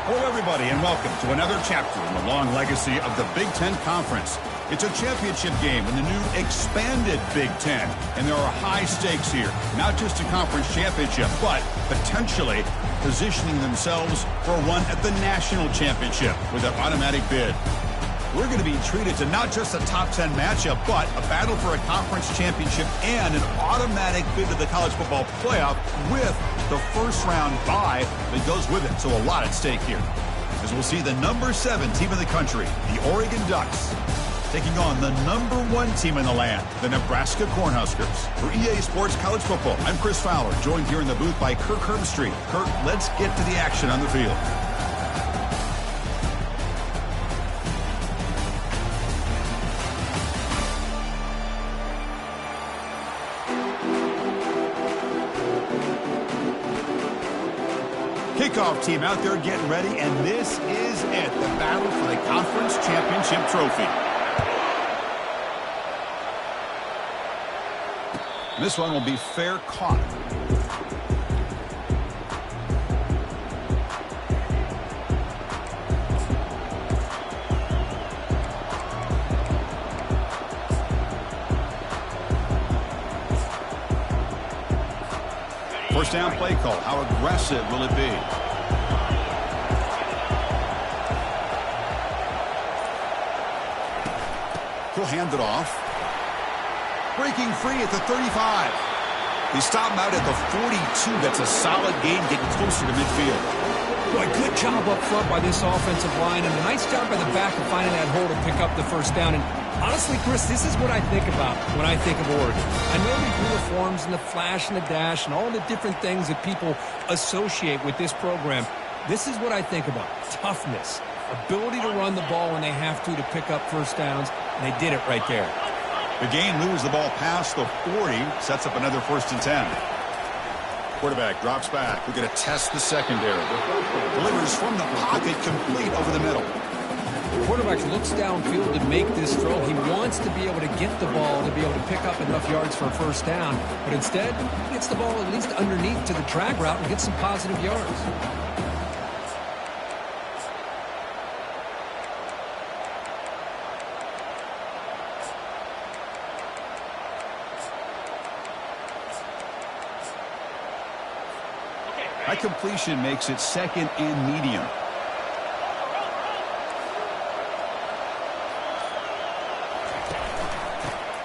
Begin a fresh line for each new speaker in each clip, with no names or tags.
Hello, everybody, and welcome to another chapter in the long legacy of the Big Ten Conference. It's a championship game in the new expanded Big Ten, and there are high stakes here. Not just a conference championship, but potentially positioning themselves for a run at the national championship with an automatic bid. We're going to be treated to not just a top 10 matchup, but a battle for a conference championship and an automatic bid to the college football playoff with the first round bye that goes with it. So a lot at stake here, as we'll see the number 7 team in the country, the Oregon Ducks, taking on the number 1 team in the land, the Nebraska Cornhuskers. For EA Sports College Football, I'm Chris Fowler, joined here in the booth by Kirk Herbstreit. Kirk, let's get to the action on the field. Kickoff team out there getting ready, and this is it, the battle for the conference championship trophy. This one will be fair caught. First down play call. How aggressive will it be? He'll hand it off. Breaking free at the 35. They stop him out at the 42. That's a solid gain, getting closer to midfield.
Boy, good job up front by this offensive line, and a nice job by the back of finding that hole to pick up the first down. And honestly, Chris, this is what I think about when I think of Oregon. I know the uniforms and the flash and the dash and all the different things that people associate with this program. This is what I think about. Toughness, ability to run the ball when they have to pick up first downs, and they did it right there.
The game moves the ball past the 40, sets up another 1st and 10. Quarterback drops back. We're going to test the secondary. Delivers from the pocket, complete over the middle.
The quarterback looks downfield to make this throw. He wants to be able to get the ball to be able to pick up enough yards for a first down. But instead, he gets the ball at least underneath to the drag route and gets some positive yards.
That completion makes it 2nd and medium.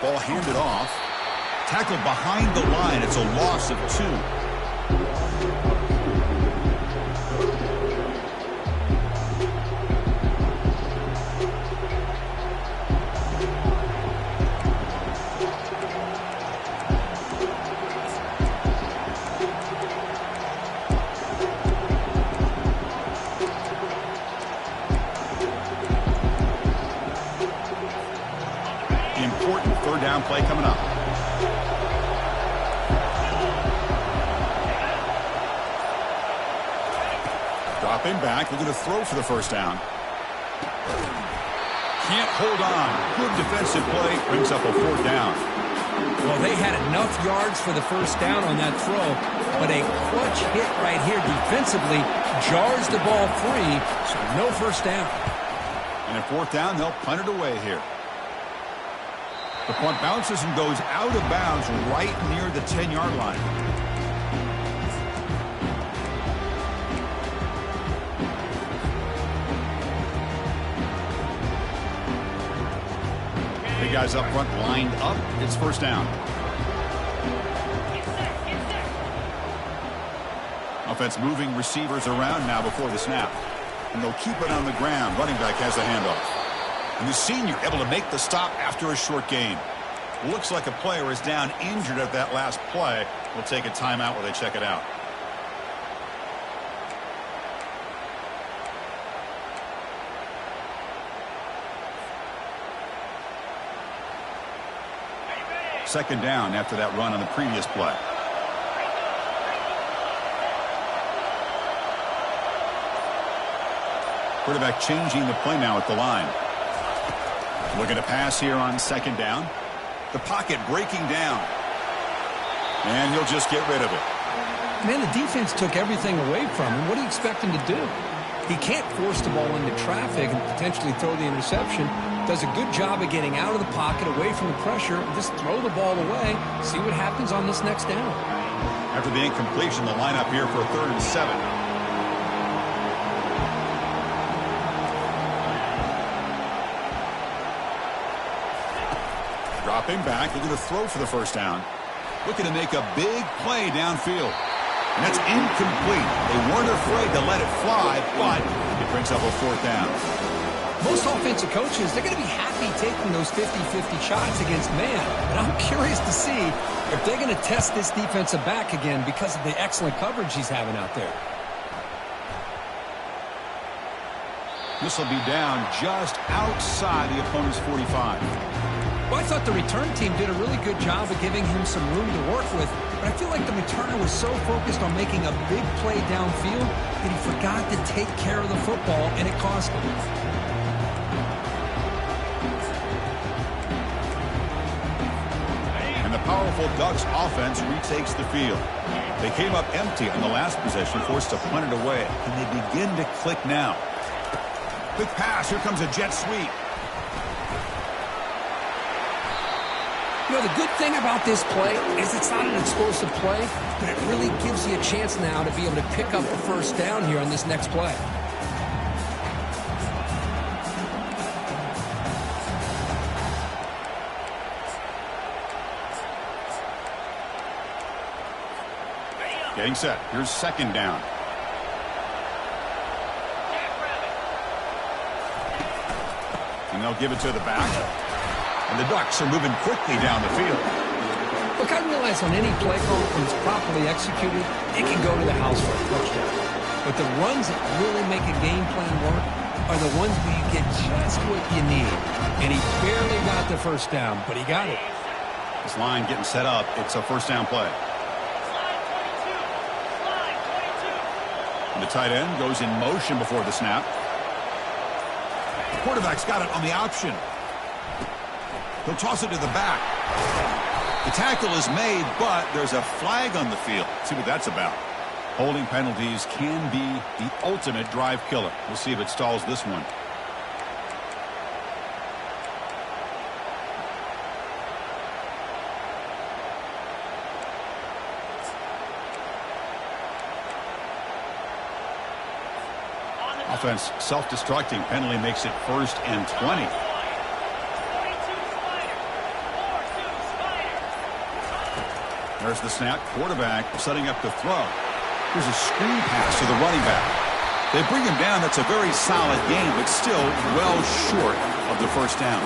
Ball handed off. Tackled behind the line. It's a loss of 2. Important 3rd down play coming up. Dropping back, looking to throw for the first down. Can't hold on. Good defensive play, brings up a 4th down.
Well, they had enough yards for the first down on that throw, but a clutch hit right here defensively jars the ball free, so no first down.
And at 4th down, they'll punt it away here. The punt bounces and goes out of bounds right near the 10-yard line. The guys up front lined up. It's first down. Offense moving receivers around now before the snap. And they'll keep it on the ground. Running back has the handoff. And the senior able to make the stop after a short gain. Looks like a player is down injured at that last play. We'll take a timeout while they check it out. Second down after that run on the previous play. Quarterback changing the play now at the line. Looking to pass here on 2nd down. The pocket breaking down. And he'll just get rid of it.
Man, the defense took everything away from him. What do you expect him to do? He can't force the ball into traffic and potentially throw the interception. Does a good job of getting out of the pocket, away from the pressure, and just throw the ball away. See what happens on this next down.
After the incompletion, the lineup here for 3rd and 7. Dropping back, looking to throw for the first down. Looking to make a big play downfield. And that's incomplete. They weren't afraid to let it fly, but it brings up a 4th down.
Most offensive coaches, they're going to be happy taking those 50-50 shots against man. And I'm curious to see if they're going to test this defensive back again because of the excellent coverage he's having out there.
This will be down just outside the opponent's 45.
Well, I thought the return team did a really good job of giving him some room to work with, but I feel like the returner was so focused on making a big play downfield that he forgot to take care of the football, and it cost him.
And the powerful Ducks offense retakes the field. They came up empty on the last possession, forced to punt it away, and they begin to click now. Quick pass, here comes a jet sweep.
You know, the good thing about this play is it's not an explosive play, but it really gives you a chance now to be able to pick up the first down here on this next play.
Getting set. Here's 2nd down. And they'll give it to the back. And the Ducks are moving quickly down the field.
Look, I realize on any play call, when it's properly executed, it can go to the house for a touchdown. But the runs that really make a game plan work are the ones where you get just what you need. And he barely got the first down, but he got it.
This line getting set up. It's a 1st down play. And the tight end goes in motion before the snap. The quarterback's got it on the option. He'll toss it to the back. The tackle is made, but there's a flag on the field. Let's see what that's about. Holding penalties can be the ultimate drive killer. We'll see if it stalls this one. Offense self-destructing. Penalty makes it 1st and 20. There's the snap. Quarterback setting up the throw. Here's a screen pass to the running back. They bring him down. That's a very solid game, but still well short of the first down.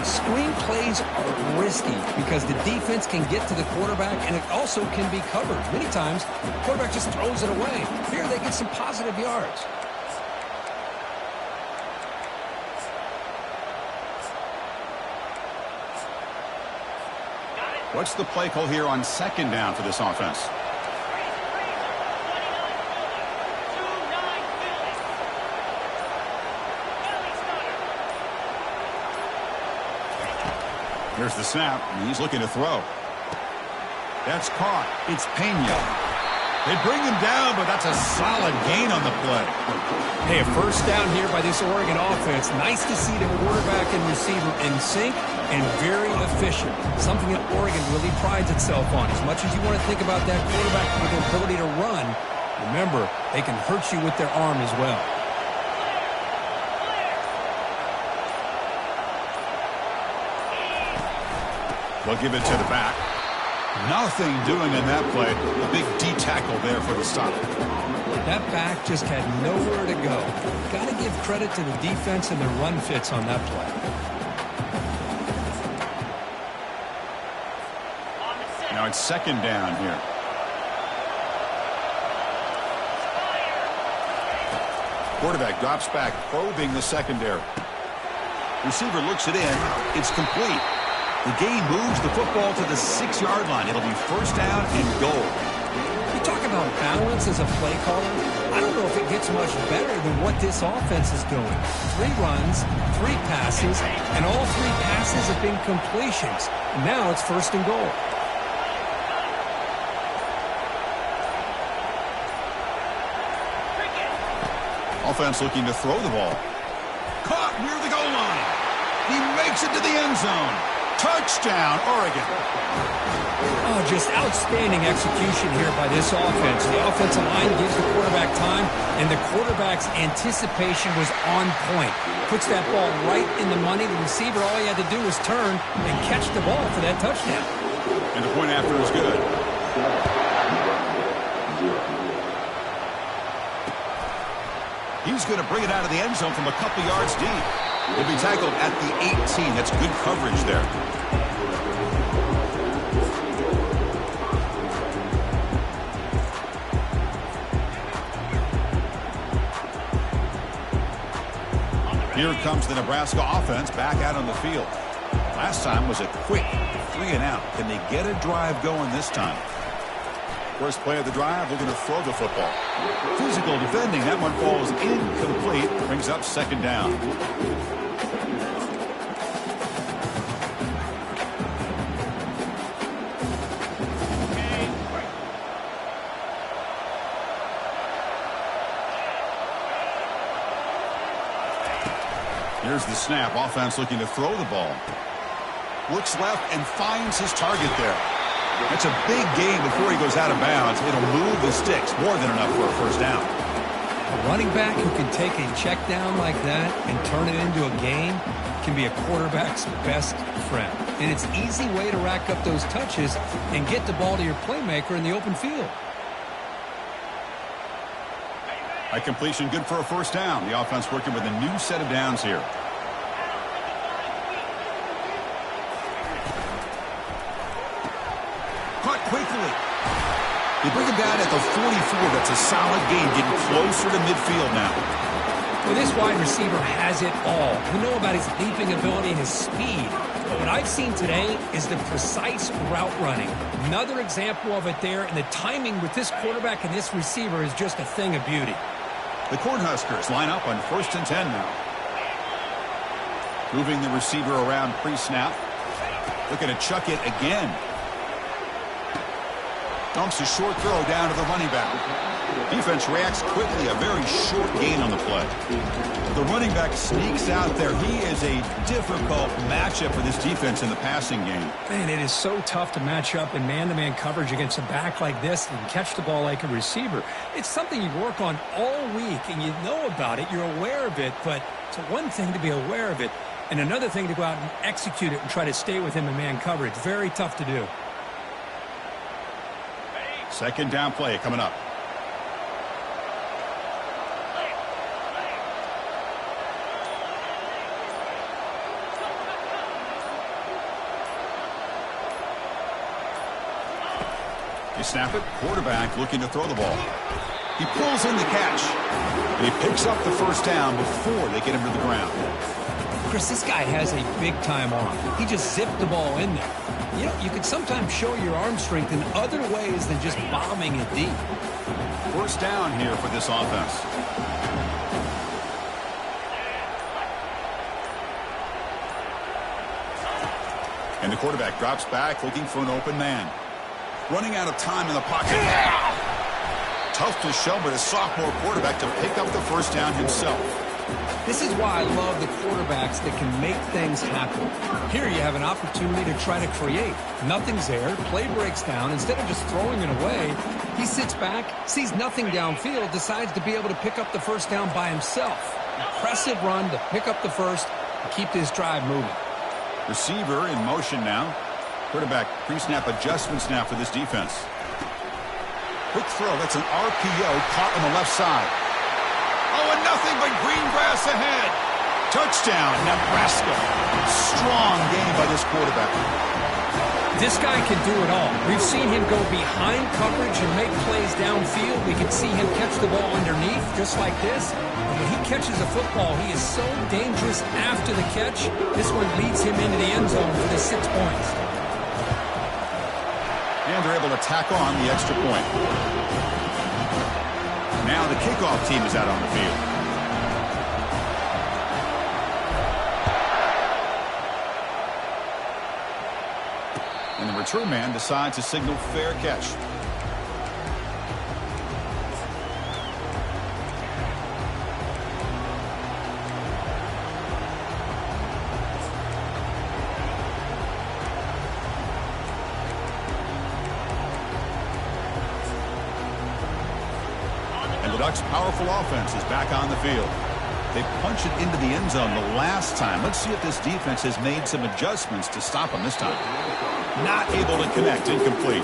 Screen plays are risky because the defense can get to the quarterback, and it also can be covered. Many times, the quarterback just throws it away. Here, they get some positive yards.
What's the play call here on 2nd down for this offense? Here's the snap, and he's looking to throw. That's caught. It's Pena. They bring him down, but that's a solid gain on the play.
Hey, a first down here by this Oregon offense. Nice to see the quarterback and receiver in sync and very efficient. Something that Oregon really prides itself on. As much as you want to think about that quarterback with the ability to run, remember, they can hurt you with their arm as well.
They'll give it to the back. Nothing doing in that play. A big D tackle there for the stop.
That back just had nowhere to go. Got to give credit to the defense and the run fits on that play.
Now it's 2nd down here. Quarterback drops back, probing the secondary. Receiver looks it in. It's complete. The gain moves the football to the 6-yard line. It'll be 1st down and goal.
You talk about balance as a play caller. I don't know if it gets much better than what this offense is doing. 3 runs, 3 passes, and all 3 passes have been completions. And now it's 1st and goal.
Offense looking to throw the ball. Caught near the goal line. He makes it to the end zone. Touchdown, Oregon.
Oh, just outstanding execution here by this offense. The offensive line gives the quarterback time, and the quarterback's anticipation was on point. Puts that ball right in the money. The receiver, all he had to do was turn and catch the ball for that touchdown.
And the point after is good. He's going to bring it out of the end zone from a couple yards deep. He'll be tackled at the 18. That's good coverage there. Here comes the Nebraska offense back out on the field. Last time was a quick 3-and-out. Can they get a drive going this time? First play of the drive, we're going to throw the football. Physical defending. That one falls incomplete. Brings up second down. Here's the snap. Offense looking to throw the ball. Looks left and finds his target there. That's a big gain before he goes out of bounds. It'll move the sticks. More than enough for a first down.
A running back who can take a check down like that and turn it into a gain can be a quarterback's best friend. And it's an easy way to rack up those touches and get the ball to your playmaker in the open field.
A completion good for a first down. The offense working with a new set of downs here. Caught quickly. They bring him down at the 44. That's a solid gain, getting closer to midfield now.
Well, this wide receiver has it all. We know about his leaping ability and his speed. What I've seen today is the precise route running. Another example of it there, and the timing with this quarterback and this receiver is just a thing of beauty.
The Cornhuskers line up on 1st and 10 now. Moving the receiver around pre-snap. Looking to chuck it again. Dumps a short throw down to the running back. Defense reacts quickly. A very short gain on the play. The running back sneaks out there. He is a difficult matchup for this defense in the passing game.
Man, it is so tough to match up in man-to-man coverage against a back like this and catch the ball like a receiver. It's something you work on all week, and you know about it. You're aware of it, but it's one thing to be aware of it, and another thing to go out and execute it and try to stay with him in man coverage. Very tough to do.
Second down play coming up. They snap it. Quarterback looking to throw the ball. He pulls in the catch. And he picks up the first down before they get him to the ground.
Chris, this guy has a big-time arm. He just zipped the ball in there. You know, you can sometimes show your arm strength in other ways than just bombing it deep.
First down here for this offense. And the quarterback drops back looking for an open man. Running out of time in the pocket. Tough to show, but a sophomore quarterback to pick up the first down himself.
This is why I love the quarterbacks that can make things happen. Here you have an opportunity to try to create. Nothing's there. Play breaks down. Instead of just throwing it away, he sits back, sees nothing downfield, decides to be able to pick up the first down by himself. Impressive run to pick up the first and keep this drive moving.
Receiver in motion now. Quarterback pre-snap adjustments now for this defense. Quick throw. That's an RPO caught on the left side. Oh, and nothing but green grass ahead. Touchdown, Nebraska. Strong game by this quarterback.
This guy can do it all. We've seen him go behind coverage and make plays downfield. We can see him catch the ball underneath, just like this. And when he catches a football, he is so dangerous after the catch. This one leads him into the end zone for the 6 points.
And they're able to tack on the extra point. Now the kickoff team is out on the field. And the return man decides to signal fair catch. The Ducks' powerful offense is back on the field. They punched it into the end zone the last time. Let's see if this defense has made some adjustments to stop them this time. Not able to connect. Incomplete.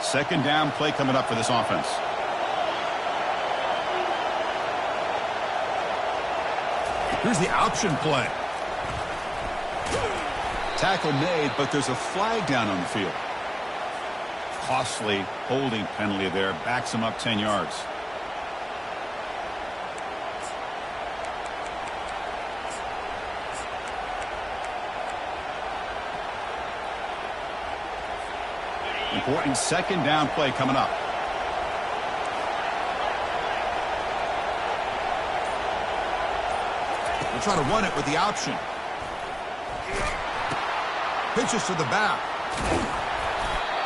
Second down play coming up for this offense. Here's the option play. Tackle made, but there's a flag down on the field. Costly holding penalty there. Backs him up 10 yards. Important second down play coming up. We'll try to run it with the option. Pitches to the back.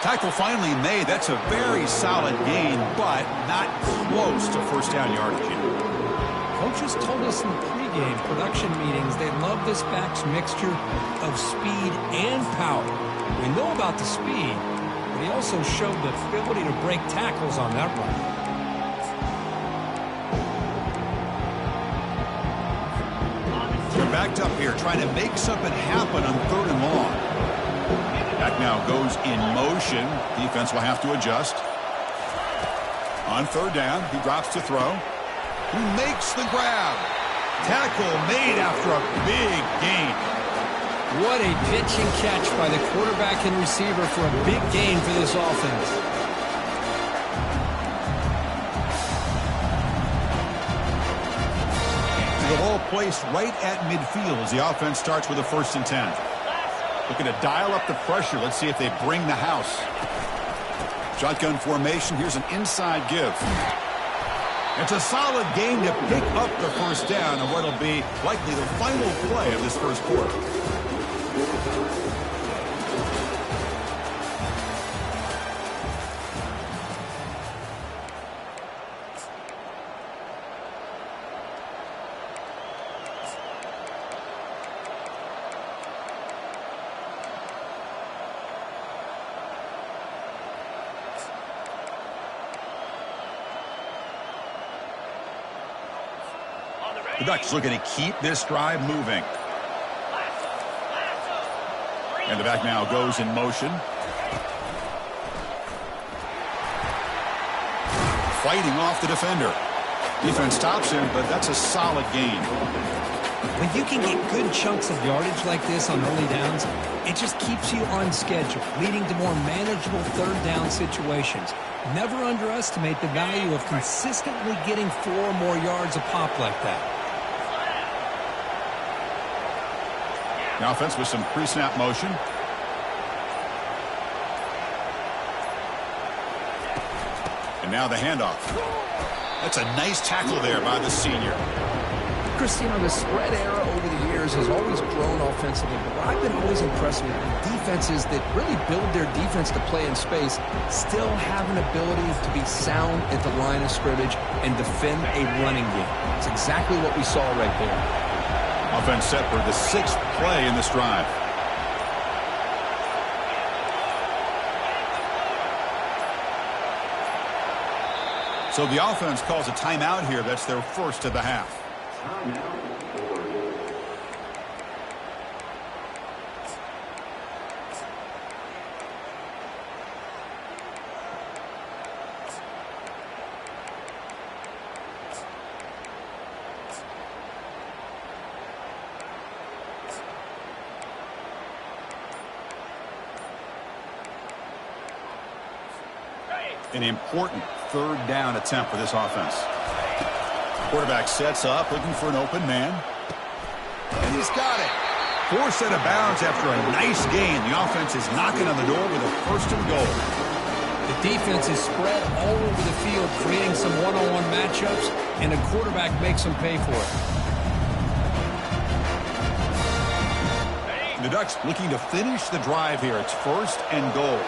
Tackle finally made. That's a very solid gain, but not close to first down yardage yet.
Coaches told us in the pregame production meetings they love this back's mixture of speed and power. We know about the speed, but he also showed the ability to break tackles on that run.
They're backed up here, trying to make something happen on 3rd and long. Back now goes in motion. Defense will have to adjust. On 3rd down, he drops to throw. He makes the grab. Tackle made after a big gain.
What a pitch and catch by the quarterback and receiver for a big gain for this offense.
The ball placed right at midfield as the offense starts with a 1st and 10. Looking to dial up the pressure. Let's see if they bring the house. Shotgun formation. Here's an inside give. It's a solid gain to pick up the 1st down on what will be likely the final play of this 1st quarter. The Ducks looking to keep this drive moving. And the back now goes in motion. Fighting off the defender. Defense stops him, but that's a solid gain.
When you can get good chunks of yardage like this on early downs, it just keeps you on schedule, leading to more manageable 3rd down situations. Never underestimate the value of consistently getting 4 or more yards a pop like that.
The offense with some pre-snap motion. And now the handoff. That's a nice tackle there by the senior.
Cristiano, the spread era over the years has always grown offensively, but what I've been always impressed with defenses that really build their defense to play in space still have an ability to be sound at the line of scrimmage and defend a running game. It's exactly what we saw right there.
Offense set for the 6th play in this drive. So the offense calls a timeout here. That's their 1st of the half. An important 3rd down attempt for this offense. Quarterback sets up, looking for an open man. And he's got it. Forced out of bounds after a nice gain. The offense is knocking on the door with a 1st and goal.
The defense is spread all over the field, creating some one-on-one matchups, and the quarterback makes them pay for it.
The Ducks looking to finish the drive here. It's 1st and goal.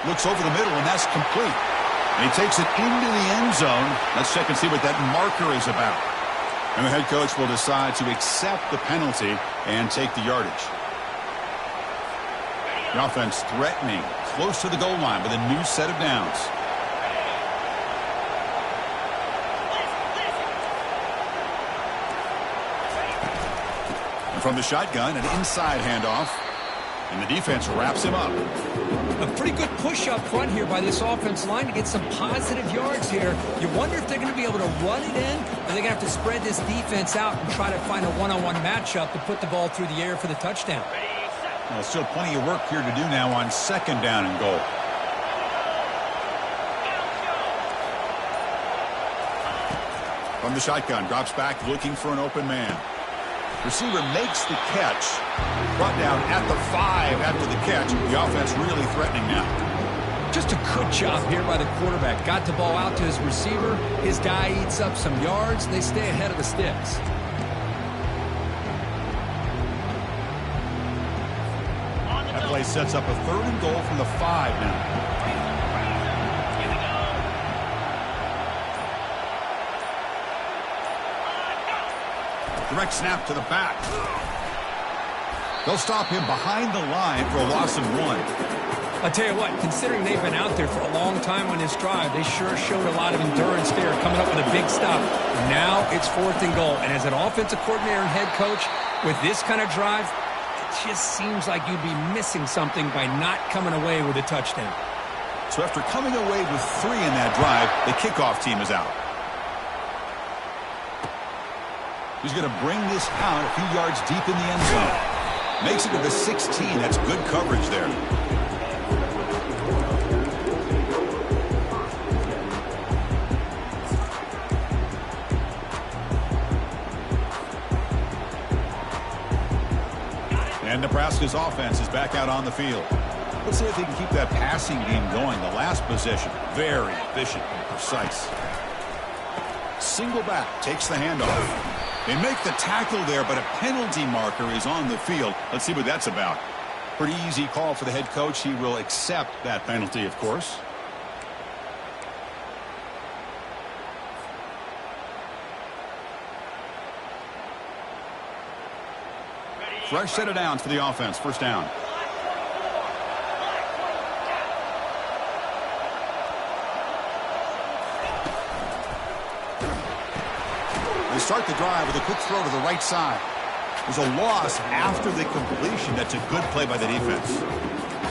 Looks over the middle, and that's complete. And he takes it into the end zone. Let's check and see what that marker is about. And the head coach will decide to accept the penalty and take the yardage. The offense threatening, close to the goal line with a new set of downs. And from the shotgun, an inside handoff. And the defense wraps him up.
A pretty good push up front here by this offense line to get some positive yards here. You wonder if they're going to be able to run it in, or they're going to have to spread this defense out and try to find a one-on-one matchup to put the ball through the air for the touchdown.
Well, still plenty of work here to do now on second down and goal. From the shotgun, drops back looking for an open man. Receiver makes the catch. Brought down at the 5 after the catch. The offense really threatening now.
Just a good job here by the quarterback. Got the ball out to his receiver. His guy eats up some yards, and they stay ahead of the sticks.
That play sets up a 3rd and goal from the 5 now. Direct snap to the back. They'll stop him behind the line for a loss of 1.
I'll tell you what, considering they've been out there for a long time on this drive, they sure showed a lot of endurance there, coming up with a big stop. Now it's 4th and goal. And as an offensive coordinator and head coach, with this kind of drive, it just seems like you'd be missing something by not coming away with a touchdown.
So after coming away with 3 in that drive, the kickoff team is out. He's going to bring this out a few yards deep in the end zone. Makes it to the 16. That's good coverage there. And Nebraska's offense is back out on the field. Let's see if they can keep that passing game going. The last possession, very efficient and precise. Single back, takes the handoff. They make the tackle there, but a penalty marker is on the field. Let's see what that's about. Pretty easy call for the head coach. He will accept that penalty, of course. Fresh set of downs for the offense. First down. They start the drive with a quick throw to the right side. There's a loss after the completion. That's a good play by the defense.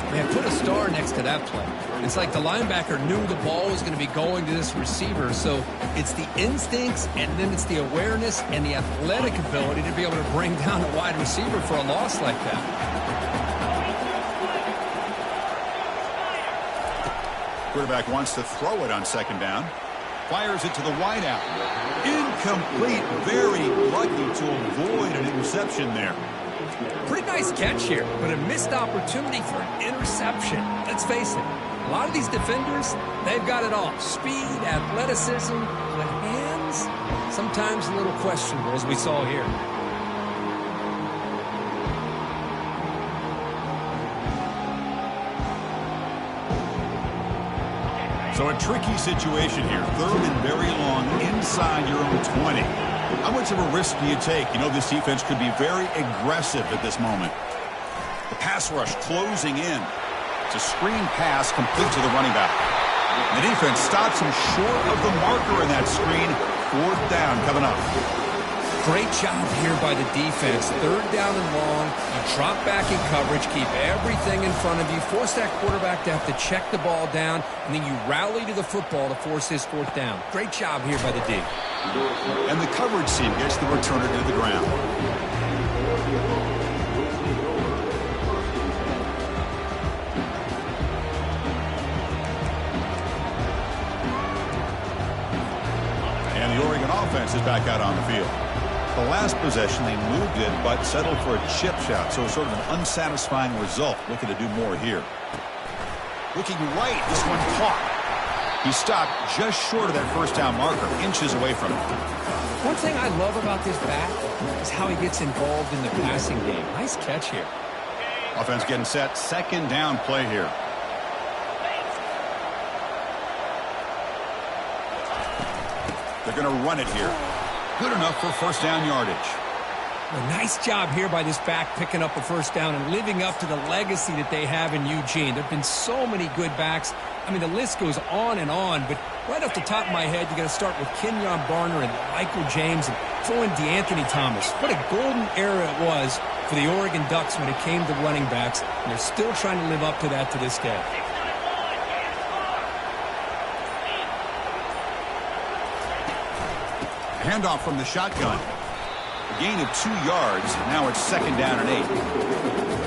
Man, put a star next to that play. It's like the linebacker knew the ball was going to be going to this receiver, so it's the instincts, and then it's the awareness and the athletic ability to be able to bring down a wide receiver for a loss like that.
Quarterback wants to throw it on second down. Fires it to the wideout. Incomplete. Very lucky to avoid an interception there.
Pretty nice catch here, but a missed opportunity for an interception. Let's face it, a lot of these defenders, they've got it all. Speed, athleticism, but hands, sometimes a little questionable, as we saw here.
So a tricky situation here. 3rd and very long inside your own 20. How much of a risk do you take? You know this defense could be very aggressive at this moment. The pass rush closing in. It's a screen pass complete to the running back. The defense stops him short of the marker in that screen. 4th down coming up.
Great job here by the defense. 3rd down and long. You drop back in coverage, keep everything in front of you, force that quarterback to have to check the ball down, and then you rally to the football to force his 4th down. Great job here by the D.
And the coverage team gets the returner to the ground. And the Oregon offense is back out on the field. The last possession, they moved it, but settled for a chip shot, so sort of an unsatisfying result. Looking to do more here. Looking right, this one caught. He stopped just short of that first down marker, inches away from it.
One thing I love about this back is how he gets involved in the passing game. Nice catch here.
Offense getting set, second down play here. They're going to run it here. Good enough for first down yardage.
A nice job here by this back picking up a first down and living up to the legacy that they have in Eugene. There have been so many good backs. I mean, the list goes on, but right off the top of my head, you got to start with Kenyon Barner and Michael James and throw in DeAnthony Thomas. What a golden era it was for the Oregon Ducks when it came to running backs, and they're still trying to live up to that to this day.
Handoff from the shotgun. A gain of 2 yards. Now it's second down and 8.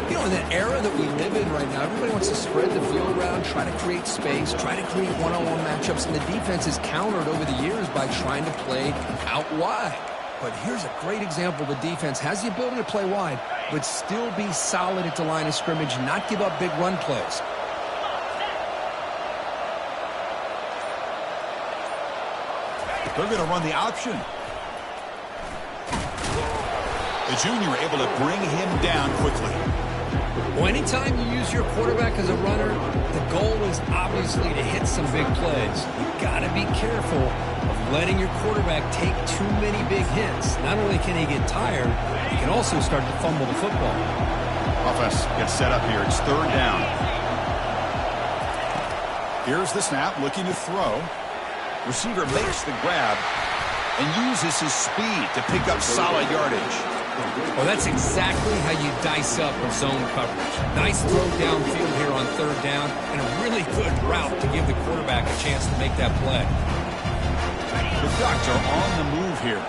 You know, in the era that we live in right now, everybody wants to spread the field around, try to create space, try to create one-on-one matchups, and the defense is countered over the years by trying to play out wide. But here's a great example. The defense has the ability to play wide, but still be solid at the line of scrimmage and not give up big run plays.
They're going to run the option. The junior able to bring him down quickly.
Well, anytime you use your quarterback as a runner, the goal is obviously to hit some big plays. You've got to be careful of letting your quarterback take too many big hits. Not only can he get tired, he can also start to fumble the football.
Offense gets set up here. It's third down. Here's the snap, looking to throw. Receiver makes the grab and uses his speed to pick up solid yardage.
Well, that's exactly how you dice up a zone coverage. Nice throw downfield here on third down, and a really good route to give the quarterback a chance to make that play.
The Ducks are on the move here.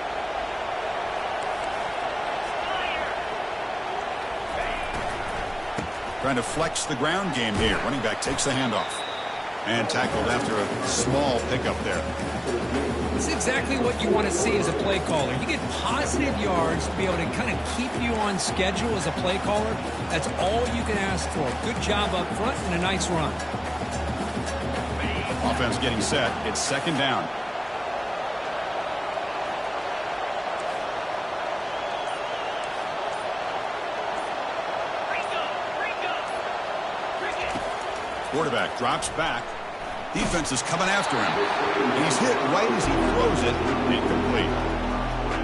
Trying to flex the ground game here. Running back takes the handoff. And tackled after a small pickup there.
It's exactly what you want to see as a play caller. You get positive yards to be able to kind of keep you on schedule as a play caller. That's all you can ask for. Good job up front and a nice run.
Offense getting set. It's second down. Quarterback drops back. Defense is coming after him. He's hit right as he throws it. Incomplete.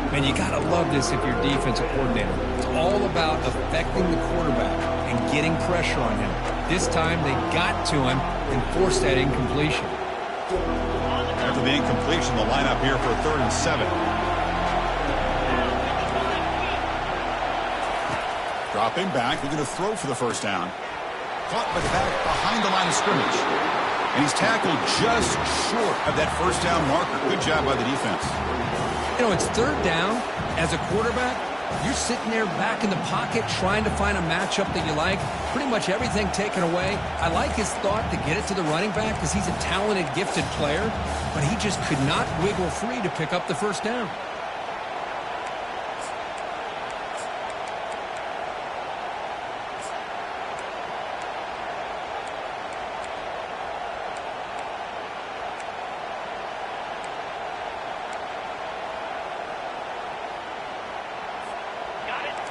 Man, you got to love this if you're defensive coordinator. It's all about affecting the quarterback and getting pressure on him. This time they got to him and forced that incompletion.
After the incompletion, the lineup here for 3rd and 7. Dropping back. They're going to throw for the first down. Caught by the back behind the line of scrimmage. And he's tackled just short of that first down marker. Good job by the defense.
You know, it's third down. As a quarterback, you're sitting there back in the pocket trying to find a matchup that you like. Pretty much everything taken away. I like his thought to get it to the running back because he's a talented, gifted player. But he just could not wiggle free to pick up the first down.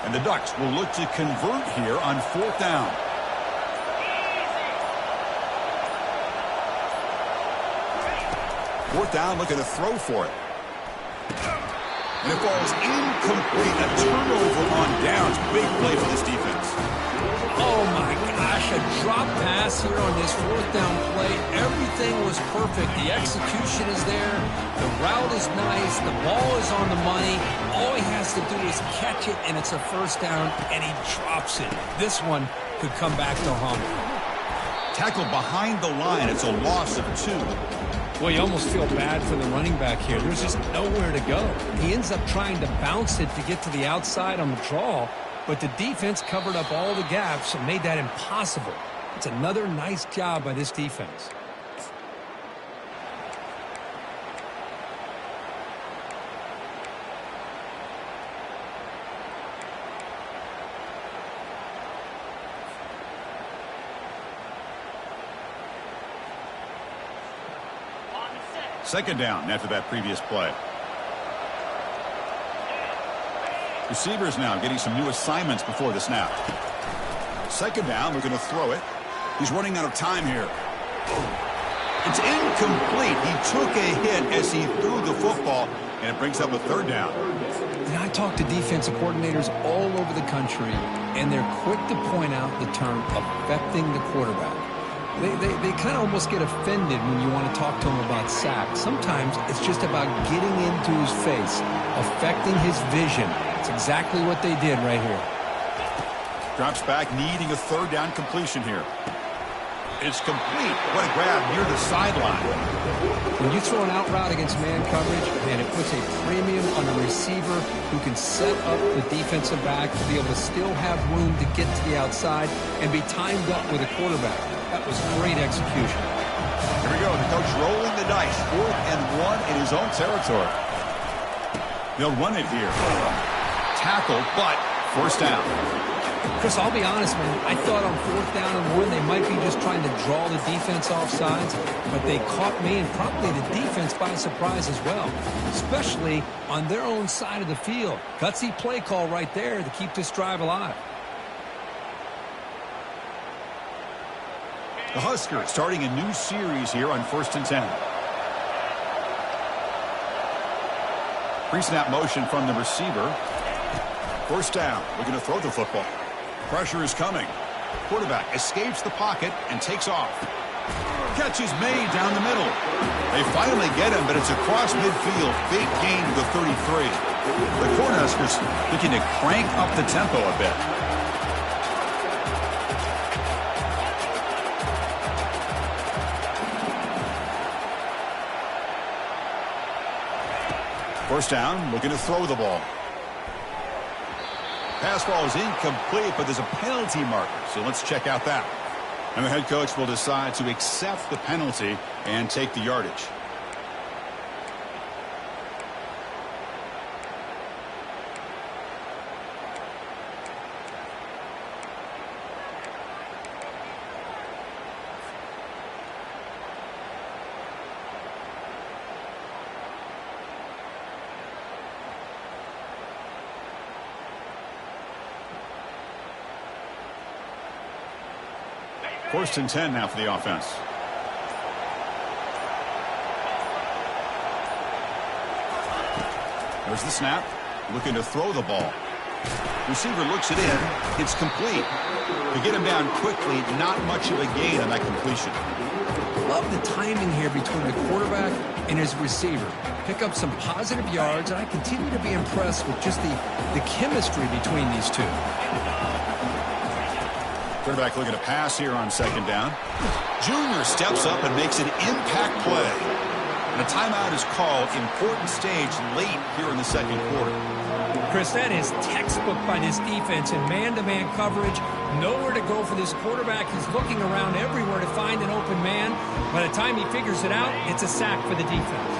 And the Ducks will look to convert here on 4th down. Fourth down, looking to throw for it. And it falls incomplete. A turnover on downs. Big play for this defense.
Oh, my gosh. A drop pass here on this 4th down play. Everything was perfect. The execution is there. The route is nice. The ball is on the money. All he has to do is catch it, and it's a first down, and he drops it. This one could come back to haunt him.
Tackled behind the line. It's a loss of 2.
Well, you almost feel bad for the running back here. There's just nowhere to go. He ends up trying to bounce it to get to the outside on the draw, but the defense covered up all the gaps and made that impossible. It's another nice job by this defense.
Second down after that previous play. Receivers now getting some new assignments before the snap. Second down, we're going to throw it. He's running out of time here. It's incomplete. He took a hit as he threw the football, and it brings up a third down.
And I talk to defensive coordinators all over the country, and they're quick to point out the term affecting the quarterback. They kind of almost get offended when you want to talk to them about sacks. Sometimes it's just about getting into his face, affecting his vision. It's exactly what they did right here.
Drops back, needing a third down completion here. It's complete. What a grab near the sideline.
When you throw an out route against man coverage, man, it puts a premium on a receiver who can set up the defensive back to be able to still have room to get to the outside and be timed up with a quarterback. That was great execution.
Here we go. The coach rolling the dice. 4th and 1 in his own territory. They'll run it here. Tackle, but first down.
Chris, I'll be honest, man. I thought on 4th down and 1 they might be just trying to draw the defense off sides, but they caught me and probably the defense by surprise as well, especially on their own side of the field. Gutsy play call right there to keep this drive alive.
The Huskers starting a new series here on 1st and 10. Pre-snap motion from the receiver. First down. We're going to throw the football. Pressure is coming. Quarterback escapes the pocket and takes off. Catch is made down the middle. They finally get him, but it's across midfield. Big gain to the 33. The Cornhuskers looking to crank up the tempo a bit. First down, looking to throw the ball. Pass ball is incomplete, but there's a penalty marker, so let's check out that. And the head coach will decide to accept the penalty and take the yardage. First and 10 now for the offense. There's the snap. Looking to throw the ball. Receiver looks it in. It's complete. To get him down quickly, not much of a gain on that completion.
Love the timing here between the quarterback and his receiver. Pick up some positive yards, and I continue to be impressed with just the chemistry between these two.
Quarterback looking to pass here on 2nd down. Junior steps up and makes an impact play. And a timeout is called. Important stage late here in the 2nd quarter.
Chris, that is textbook by this defense in man-to-man coverage. Nowhere to go for this quarterback. He's looking around everywhere to find an open man. By the time he figures it out, it's a sack for the defense.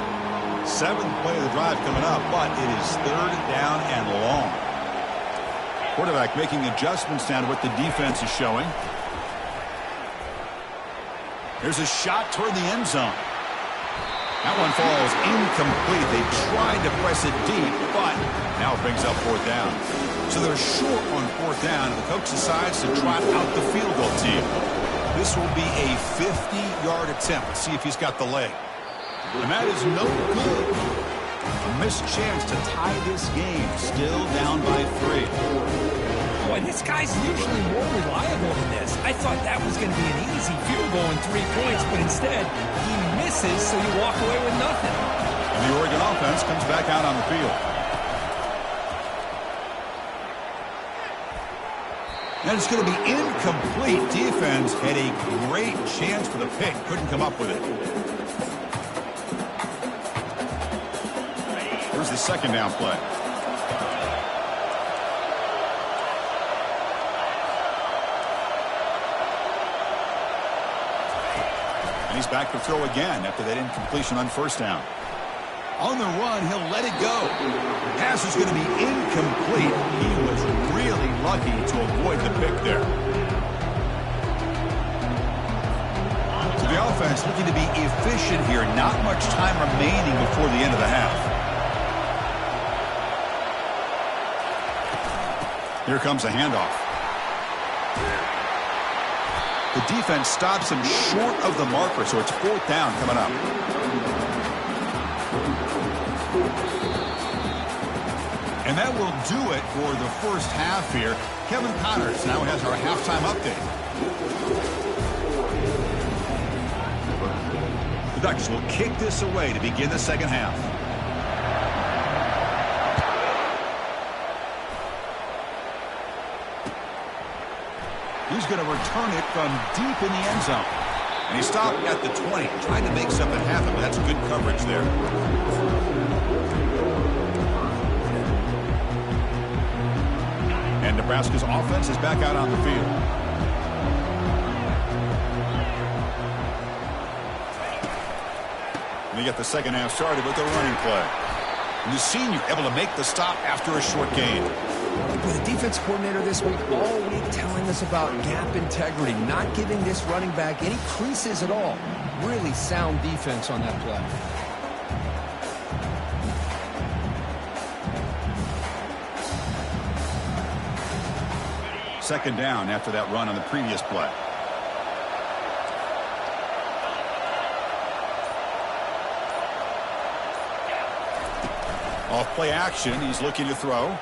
7th play of the drive coming up, but it is 3rd down and long. Quarterback making adjustments down to what the defense is showing. There's a shot toward the end zone. That one falls incomplete. They tried to press it deep, but now it brings up 4th down. So they're short on 4th down, and the coach decides to trot out the field goal team. This will be a 50-yard attempt. See if he's got the leg. And that is no good. A missed chance to tie this game. Still down by 3.
Boy, this guy's usually more reliable than this. I thought that was going to be an easy field goal and 3 points, but instead, he misses, so you walk away with nothing.
And the Oregon offense comes back out on the field. And it's going to be incomplete. Defense had a great chance for the pick. Couldn't come up with it. Here's the 2nd down play. And he's back to throw again after that incompletion on 1st down. On the run, he'll let it go. The pass is going to be incomplete. He was really lucky to avoid the pick there. So the offense looking to be efficient here. Not much time remaining before the end of the half. Here comes a handoff. The defense stops him short of the marker, so it's 4th down coming up. And that will do it for the first half here. Kevin Connors now has our halftime update. The Ducks will kick this away to begin the second half. He's going to return it from deep in the end zone. And he stopped at the 20, trying to make something happen, but that's good coverage there. And Nebraska's offense is back out on the field. And you get the second half started with the running play. And the senior able to make the stop after a short gain.
With the defense coordinator this week, all week telling us about gap integrity, not giving this running back any creases at all. Really sound defense on that play.
Second down after that run on the previous play. Off play action, he's looking to throw.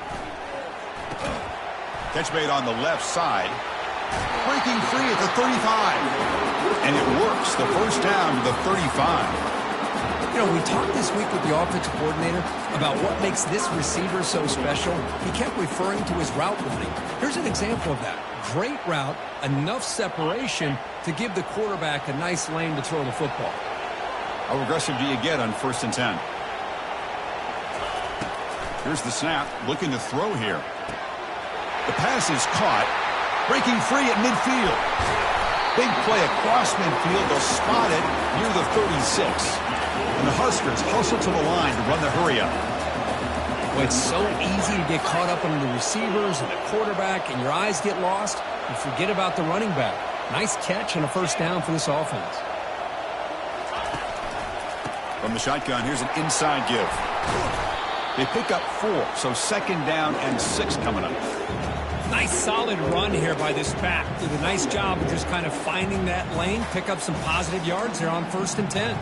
Catch made on the left side. Breaking free at the 35. And it works. The first down to the 35.
You know, we talked this week with the offensive coordinator about what makes this receiver so special. He kept referring to his route running. Here's an example of that. Great route, enough separation to give the quarterback a nice lane to throw the football.
How aggressive do you get on 1st and 10? Here's the snap, looking to throw here. The pass is caught, breaking free at midfield. Big play across midfield. They'll spot it near the 36. And the Huskers hustle to the line to run the hurry-up.
Well, it's so easy to get caught up on the receivers and the quarterback, and your eyes get lost. You forget about the running back. Nice catch and a first down for this offense.
From the shotgun, here's an inside give. They pick up 4, so second down and 6 coming up.
Nice solid run here by this pack. Did a nice job of just kind of finding that lane, pick up some positive yards there on 1st and 10.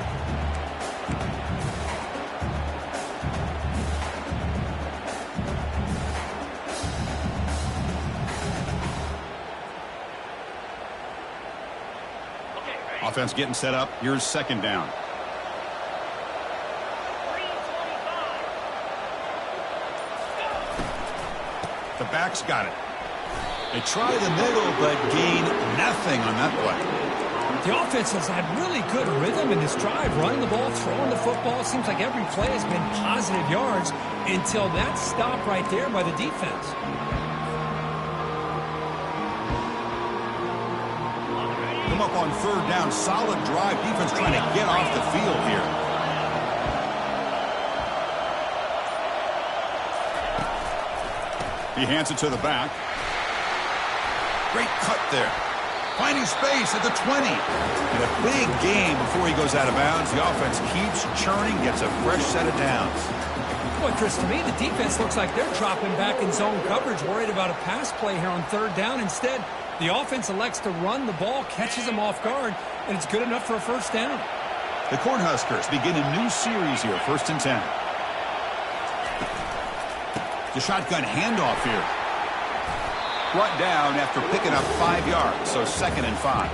Offense getting set up. Here's second down. The back's got it. They try the middle, but gain nothing on that play.
The offense has had really good rhythm in this drive, running the ball, throwing the football. It seems like every play has been positive yards until that stop right there by the defense.
Come up on 3rd down. Solid drive. Defense trying to get off the field here. He hands it to the back. Great cut there. Finding space at the 20. And a big gain before he goes out of bounds. The offense keeps churning, gets a fresh set of downs.
Boy, Chris, to me, the defense looks like they're dropping back in zone coverage, worried about a pass play here on 3rd down. Instead, the offense elects to run the ball, catches them off guard, and it's good enough for a first down.
The Cornhuskers begin a new series here, 1st and 10. The shotgun handoff here. Brought down after picking up 5 yards, so 2nd and 5.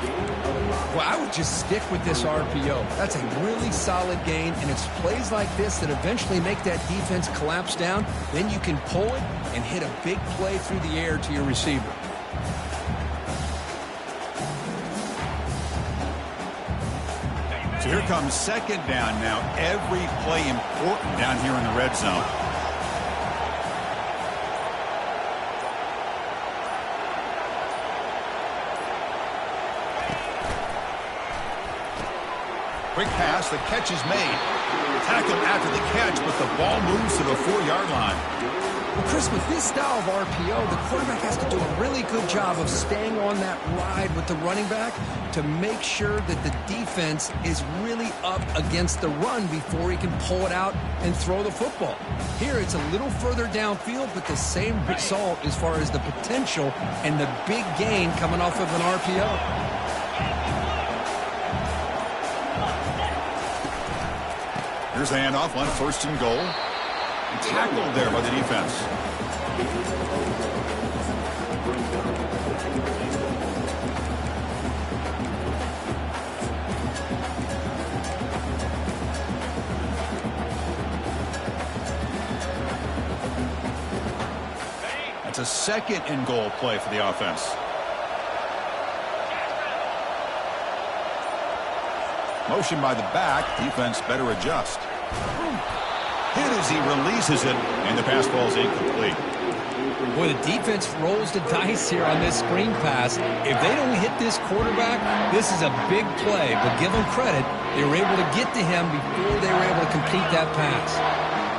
Well, I would just stick with this RPO. That's a really solid gain, and it's plays like this that eventually make that defense collapse down. Then you can pull it and hit a big play through the air to your receiver.
So here comes second down now. Every play important down here in the red zone. Quick pass, the catch is made. Tackle after the catch, but the ball moves to the 4-yard line.
Well, Chris, with this style of RPO, the quarterback has to do a really good job of staying on that ride with the running back to make sure that the defense is really up against the run before he can pull it out and throw the football. Here, it's a little further downfield, but the same result as far as the potential and the big gain coming off of an RPO.
Here's the handoff on 1st and goal. Tackled there by the defense. That's a 2nd and goal play for the offense. Motion by the back. Defense better adjust. Hit as he releases it, and the pass falls incomplete.
Boy, the defense rolls the dice here on this screen pass. If they don't hit this quarterback, this is a big play. But give them credit, they were able to get to him before they were able to complete that pass.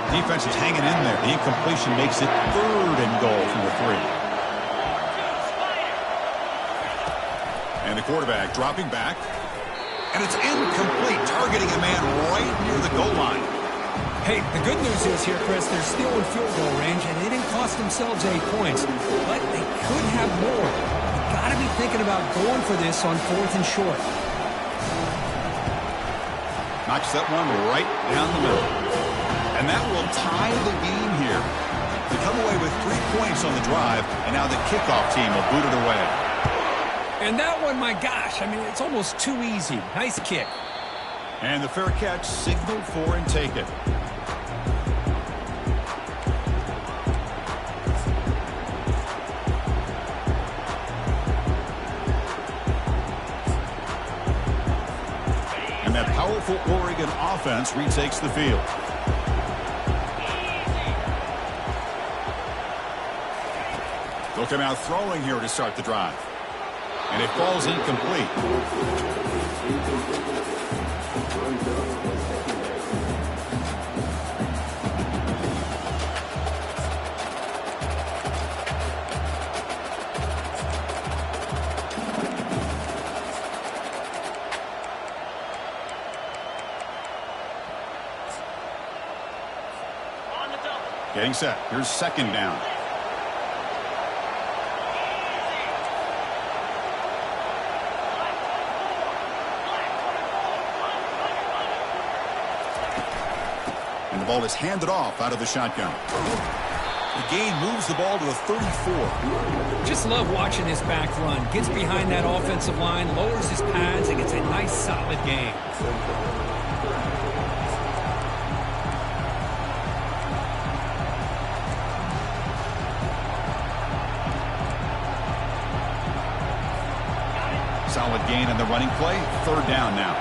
Defense is hanging in there. The incompletion makes it 3rd and goal from the 3. And the quarterback dropping back. And it's incomplete, targeting a man right near the goal line.
Hey, the good news is here, Chris, they're still in field goal range, and they didn't cost themselves any points. But they could have more. You've got to be thinking about going for this on 4th and short.
Knocks that one right down the middle. And that will tie the game here. They come away with 3 points on the drive, and now the kickoff team will boot it away.
And that one, my gosh, I mean, it's almost too easy. Nice kick.
And the fair catch signaled for and taken. And that powerful Oregon offense retakes the field. They'll come out throwing here to start the drive. And it falls incomplete. Getting set. Here's 2nd down. And the ball is handed off out of the shotgun. The gain moves the ball to the 34.
Just love watching this back run. Gets behind that offensive line, lowers his pads, and gets a nice solid gain.
Solid gain in the running play. 3rd down now.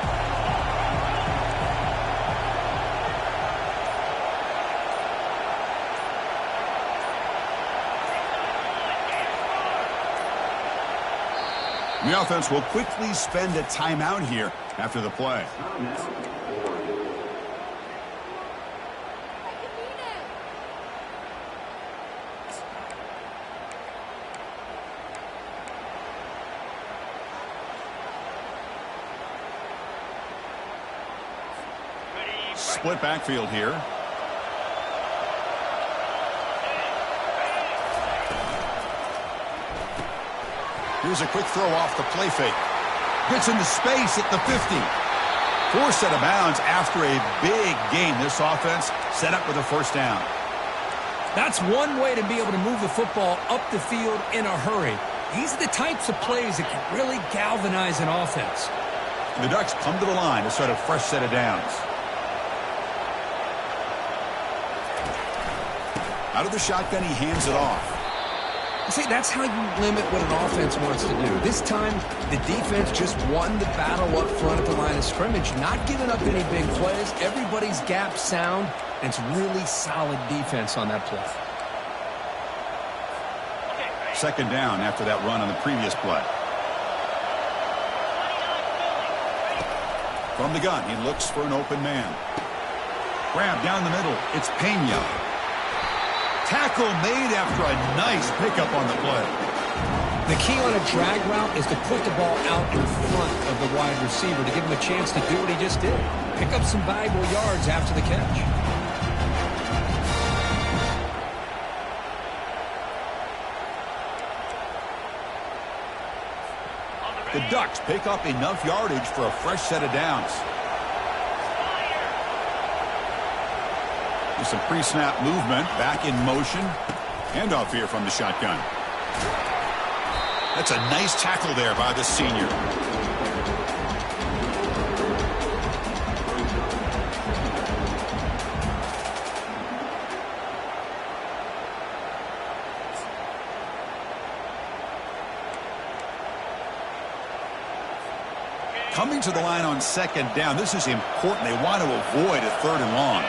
The offense will quickly spend a timeout here after the play. Split backfield here. Here's a quick throw off the play fake. Gets into space at the 50. Forced out of bounds after a big gain. This offense set up with a 1st down.
That's one way to be able to move the football up the field in a hurry. These are the types of plays that can really galvanize an offense.
The Ducks come to the line to start a fresh set of downs. Out of the shotgun, he hands it off.
See, that's how you limit what an offense wants to do. This time, the defense just won the battle up front at the line of scrimmage, not giving up any big plays. Everybody's gap sound, and it's really solid defense on that play.
2nd down after that run on the previous play. From the gun, he looks for an open man. Grab down the middle. It's Pena. Tackle made after a nice pickup on the play.
The key on a drag route is to put the ball out in front of the wide receiver to give him a chance to do what he just did. Pick up some valuable yards after the catch.
The Ducks pick up enough yardage for a fresh set of downs. With some pre-snap movement, back in motion. Handoff here from the shotgun. That's a nice tackle there by the senior. Coming to the line on second down, this is important. They want to avoid a third and long.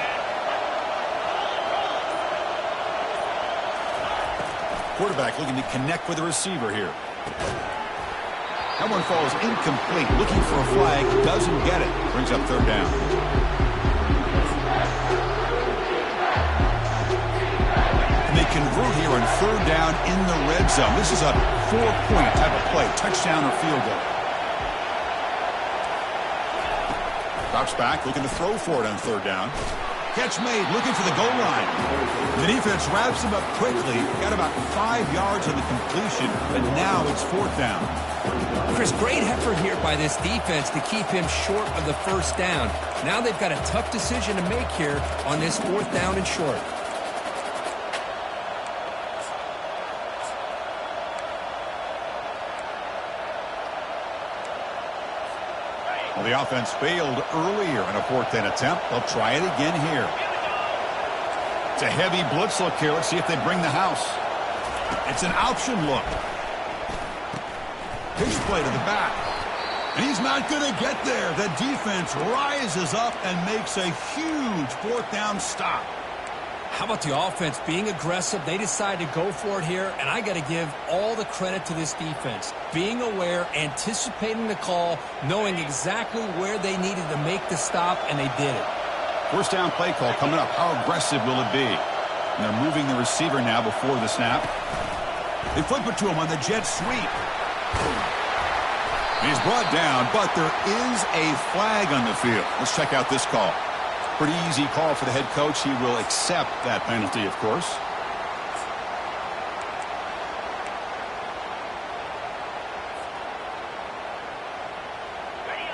Quarterback looking to connect with the receiver here. That one falls incomplete. Looking for a flag. Doesn't get it. Brings up third down. And they convert here on third down in the red zone. This is a 4-point type of play. Touchdown or field goal. Drops back. Looking to throw for it on third down. Catch made, looking for the goal line. The defense wraps him up quickly. Got about 5 yards on the completion, but now it's fourth down.
Chris, great effort here by this defense to keep him short of the first down. Now they've got a tough decision to make here on this fourth down and short.
Well, the offense failed earlier in a fourth down attempt. They'll try it again here. It's a heavy blitz look here. Let's see if they bring the house. It's an option look. Pitch play to the back. And he's not going to get there. The defense rises up and makes a huge fourth down stop.
How about the offense being aggressive? They decide to go for it here, and I got to give all the credit to this defense. Being aware, anticipating the call, knowing exactly where they needed to make the stop, and they did it.
First down play call coming up. How aggressive will it be? And they're moving the receiver now before the snap. They flip it to him on the jet sweep. He's brought down, but there is a flag on the field. Let's check out this call. Pretty easy call for the head coach. He will accept that penalty, of course.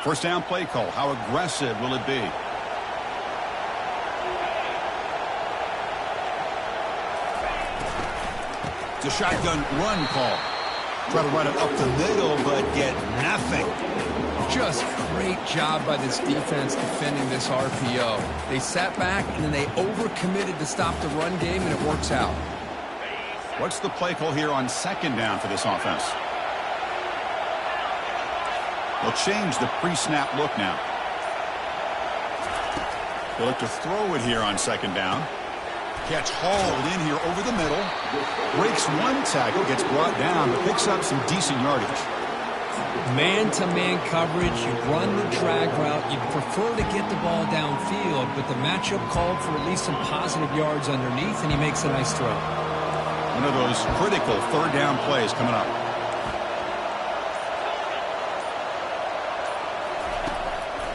First down play call. How aggressive will it be? It's a shotgun run call. Try to run it up the middle, but get nothing.
Just great job by this defense defending this RPO. They sat back, and then they overcommitted to stop the run game, and it works out.
What's the play call here on second down for this offense? They'll change the pre-snap look now. They'll look to throw it here on second down. Catch hauled in here over the middle. Breaks one tackle, gets brought down, but picks up some decent yardage.
Man-to-man coverage, you run the drag route, you prefer to get the ball downfield, but the matchup called for at least some positive yards underneath, and he makes a nice throw.
One of those critical third down plays coming up.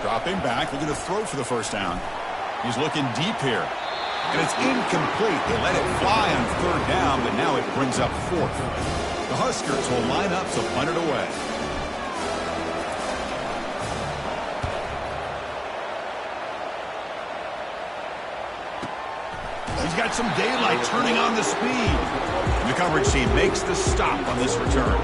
Dropping back, looking to throw for the first down. He's looking deep here. And it's incomplete. They let it fly on third down, but now it brings up fourth. The Huskers will line up to punt it away. He's got some daylight, turning on the speed. And the coverage team makes the stop on this return.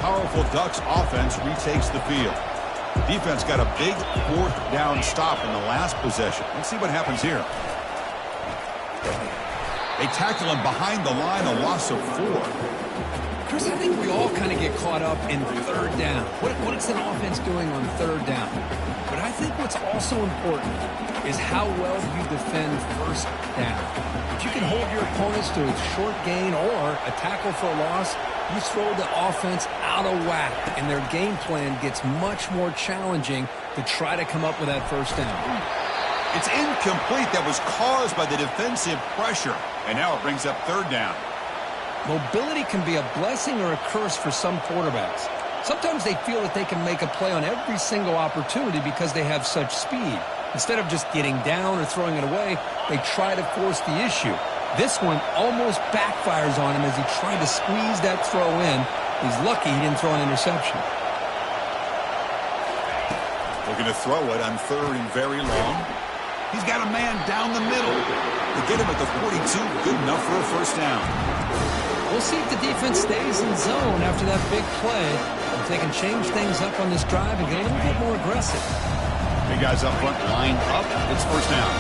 Powerful Ducks offense retakes the field. Defense got a big fourth down stop in the last possession. Let's see what happens here. They tackle him behind the line, a loss of 4.
Chris, I think we all kind of get caught up in third down. What is an offense doing on third down? But I think what's also important is how well you defend first down. If you can hold your opponents to a short gain or a tackle for a loss, you throw the offense out of whack, and their game plan gets much more challenging to try to come up with that first down.
It's incomplete. That was caused by the defensive pressure, and now it brings up third down.
Mobility can be a blessing or a curse for some quarterbacks. Sometimes they feel that they can make a play on every single opportunity because they have such speed. Instead of just getting down or throwing it away, they try to force the issue. This one almost backfires on him as he tried to squeeze that throw in. He's lucky he didn't throw an interception.
Looking to throw it on 3rd and very long. He's got a man down the middle. To get him at the 42, good enough for a first down.
We'll see if the defense stays in zone after that big play. If they can change things up on this drive and get a little bit more aggressive.
Big guys up front lined up. It's first down.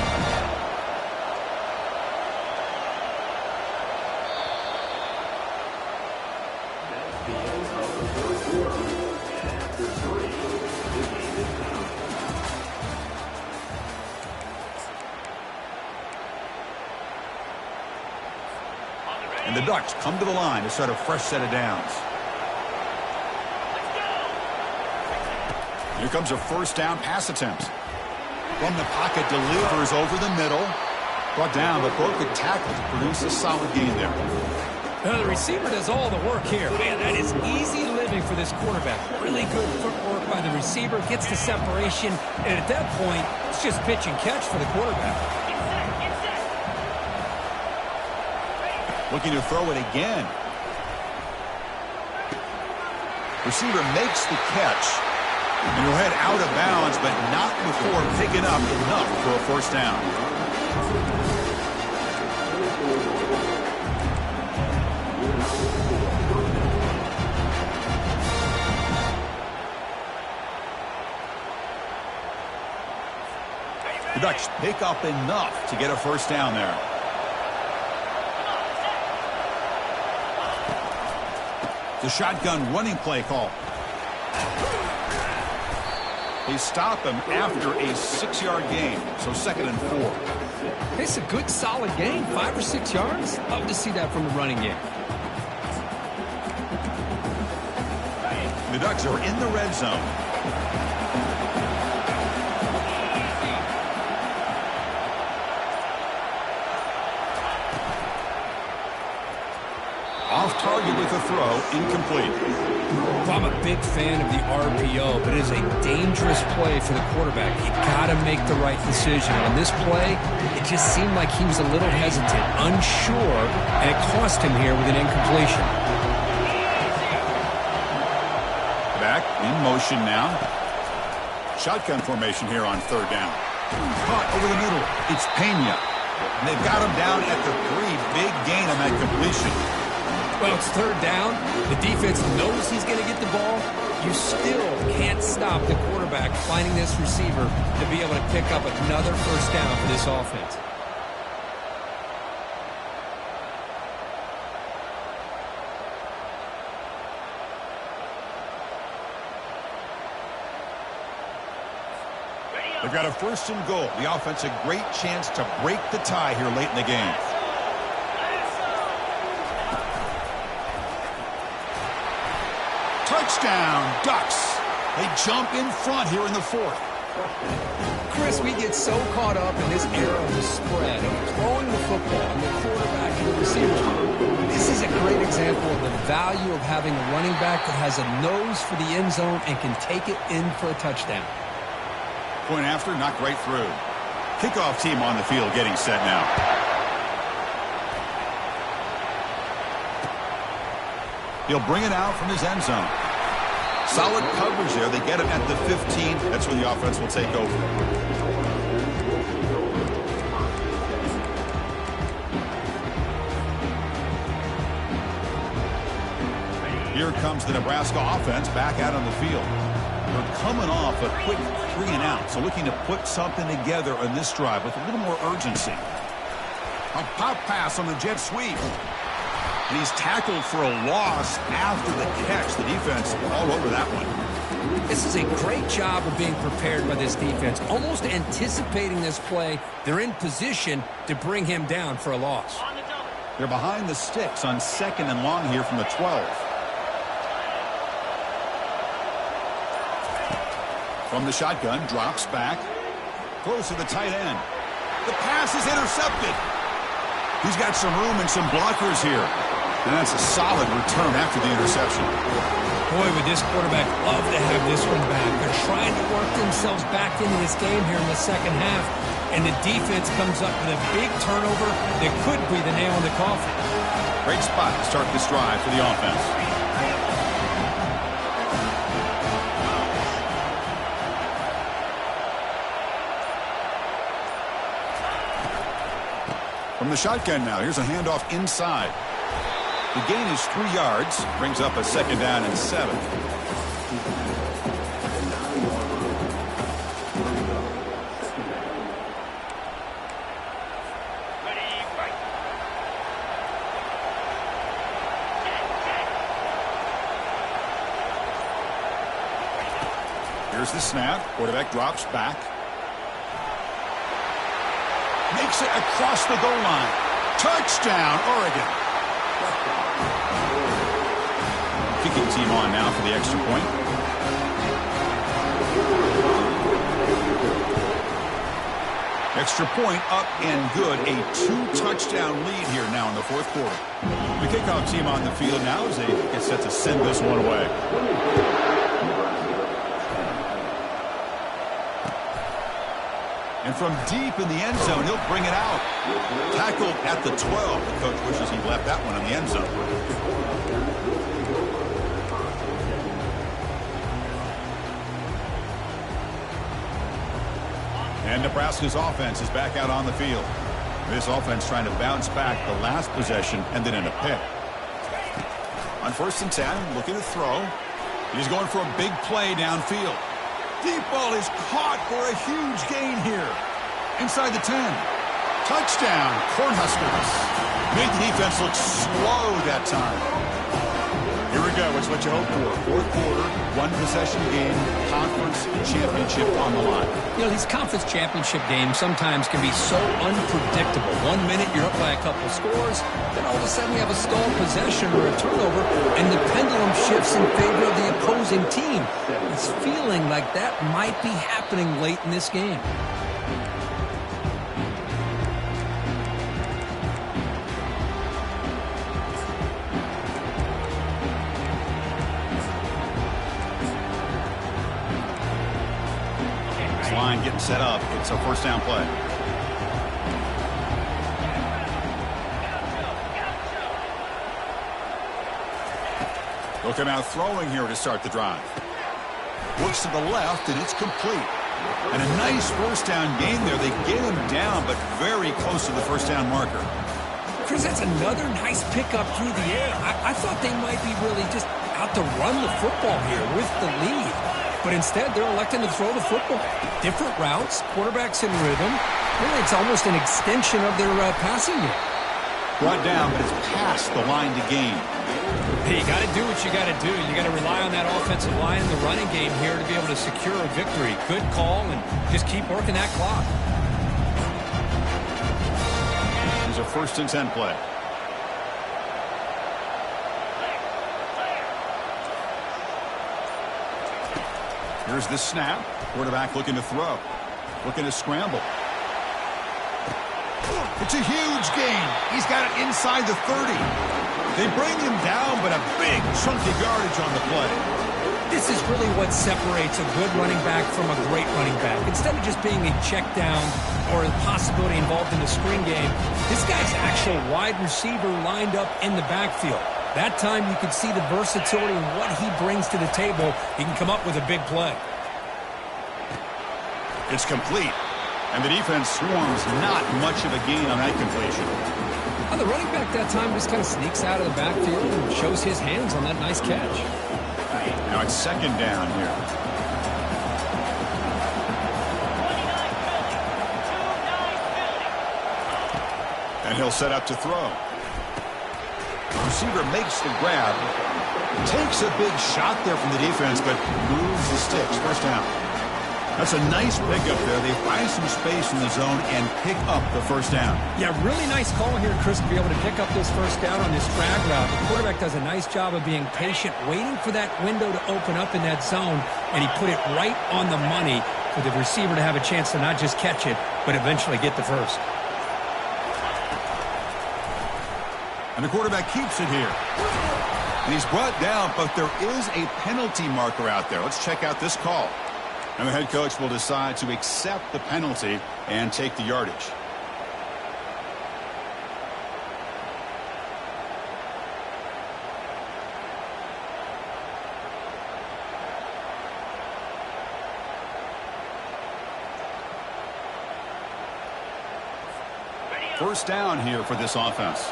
And the Ducks come to the line to start a fresh set of downs. Here comes a first down pass attempt. From the pocket, delivers over the middle. Brought down, but broke the tackle to produce a solid gain there.
Now the receiver does all the work here. Man, that is easy living for this quarterback. Really good footwork by the receiver. Gets the separation. And at that point, it's just pitch and catch for the quarterback.
Looking to throw it again. Receiver makes the catch. And he'll head out of bounds, but not before picking up enough for a first down. The Ducks pick up enough to get a first down there. The shotgun running play call. They stop him after a 6-yard gain, so 2nd and 4.
It's a good, solid gain, 5 or 6 yards. Love to see that from the running game.
The Ducks are in the red zone. Off target with a throw, incomplete.
Well, I'm a big fan of the RPO, but it is a dangerous play for the quarterback. You got to make the right decision. On this play, it just seemed like he was a little hesitant, unsure, and it cost him here with an incompletion.
Back in motion now. Shotgun formation here on 3rd down. Caught over the middle. It's Pena. And they've got him down at the 3. Big gain on that completion.
Well, it's 3rd down. The defense knows he's going to get the ball. You still can't stop the quarterback finding this receiver to be able to pick up another first down for this offense.
They've got a 1st and goal. The offense a great chance to break the tie here late in the game. Touchdown, Ducks. They jump in front here in the 4th.
Chris, we get so caught up in this era of the spread, of throwing the football and the quarterback and the receiver. This is a great example of the value of having a running back that has a nose for the end zone and can take it in for a touchdown.
Point after, knocked right through. Kickoff team on the field getting set now. He'll bring it out from his end zone. Solid coverage there. They get him at the 15. That's where the offense will take over. Here comes the Nebraska offense back out on the field. They're coming off a quick 3 and out, so looking to put something together on this drive with a little more urgency. A pop pass on the jet sweep. And he's tackled for a loss after the catch. The defense all over that one.
This is a great job of being prepared by this defense. Almost anticipating this play, they're in position to bring him down for a loss.
They're behind the sticks on 2nd and long here from the 12. From the shotgun, drops back. Throws to the tight end. The pass is intercepted. He's got some room and some blockers here. And that's a solid return after the interception.
Boy, would this quarterback love to have this one back. They're trying to work themselves back into this game here in the second half, and the defense comes up with a big turnover that could be the nail in the coffin.
Great spot to start this drive for the offense. From the shotgun now, here's a handoff inside. The gain is 3 yards, brings up a 2nd down and 7. Here's the snap. Quarterback drops back. Makes it across the goal line. Touchdown, Oregon. Kicking team on now for the extra point. Extra point up and good. A 2-touchdown lead here now in the 4th quarter. The kickoff team on the field now as they get set to send this one away. And from deep in the end zone, he'll bring it out. Tackled at the 12. The coach wishes he left that one in the end zone. And Nebraska's offense is back out on the field. This offense trying to bounce back. The last possession ended in a pick. On 1st and 10, looking to throw. He's going for a big play downfield. Deep ball is caught for a huge gain here. Inside the 10. Touchdown, Cornhuskers. Made the defense look slow that time. Here we go. It's what you hope for. 4th quarter, 1-possession game, conference championship on the line.
You know, these conference championship games sometimes can be so unpredictable. 1 minute you're up by a couple scores, then all of a sudden you have a stalled possession or a turnover, and the pendulum shifts in favor of the opposing team. It's feeling like that might be happening late in this game.
Line getting set up. It's a 1st down play. Looking out throwing here to start the drive. Looks to the left, and it's complete. And a nice 1st down gain there. They get him down, but very close to the 1st down marker.
Chris, that's another nice pickup through the air. I thought they might be really just out to run the football here with the lead. But instead, they're electing to throw the football. Different routes, quarterbacks in rhythm. Really, it's almost an extension of their passing game.
Brought down, but it's past the line to gain.
Hey, you got to do what you got to do. You got to rely on that offensive line in the running game here to be able to secure a victory. Good call, and just keep working that clock.
Here's a 1st and 10 play. Here's the snap. Quarterback looking to throw. Looking to scramble. It's a huge gain. He's got it inside the 30. They bring him down, but a big chunky yardage on the play.
This is really what separates a good running back from a great running back. Instead of just being a check down or a possibility involved in the screen game, this guy's actual wide receiver lined up in the backfield. That time you can see the versatility and what he brings to the table. He can come up with a big play.
It's complete. And the defense swarms not much of a gain on that completion.
The running back that time just kind of sneaks out of the backfield and shows his hands on that nice catch.
Now it's 2nd down here. And he'll set up to throw. Receiver makes the grab. Takes a big shot there from the defense, but moves the sticks. 1st down. That's a nice pickup there. They find some space in the zone and pick up the 1st down.
Yeah, really nice call here, Chris, to be able to pick up this 1st down on this drag route. The quarterback does a nice job of being patient, waiting for that window to open up in that zone, and he put it right on the money for the receiver to have a chance to not just catch it, but eventually get the first.
And the quarterback keeps it here. And he's brought down, but there is a penalty marker out there. Let's check out this call. And the head coach will decide to accept the penalty and take the yardage. First down here for this offense.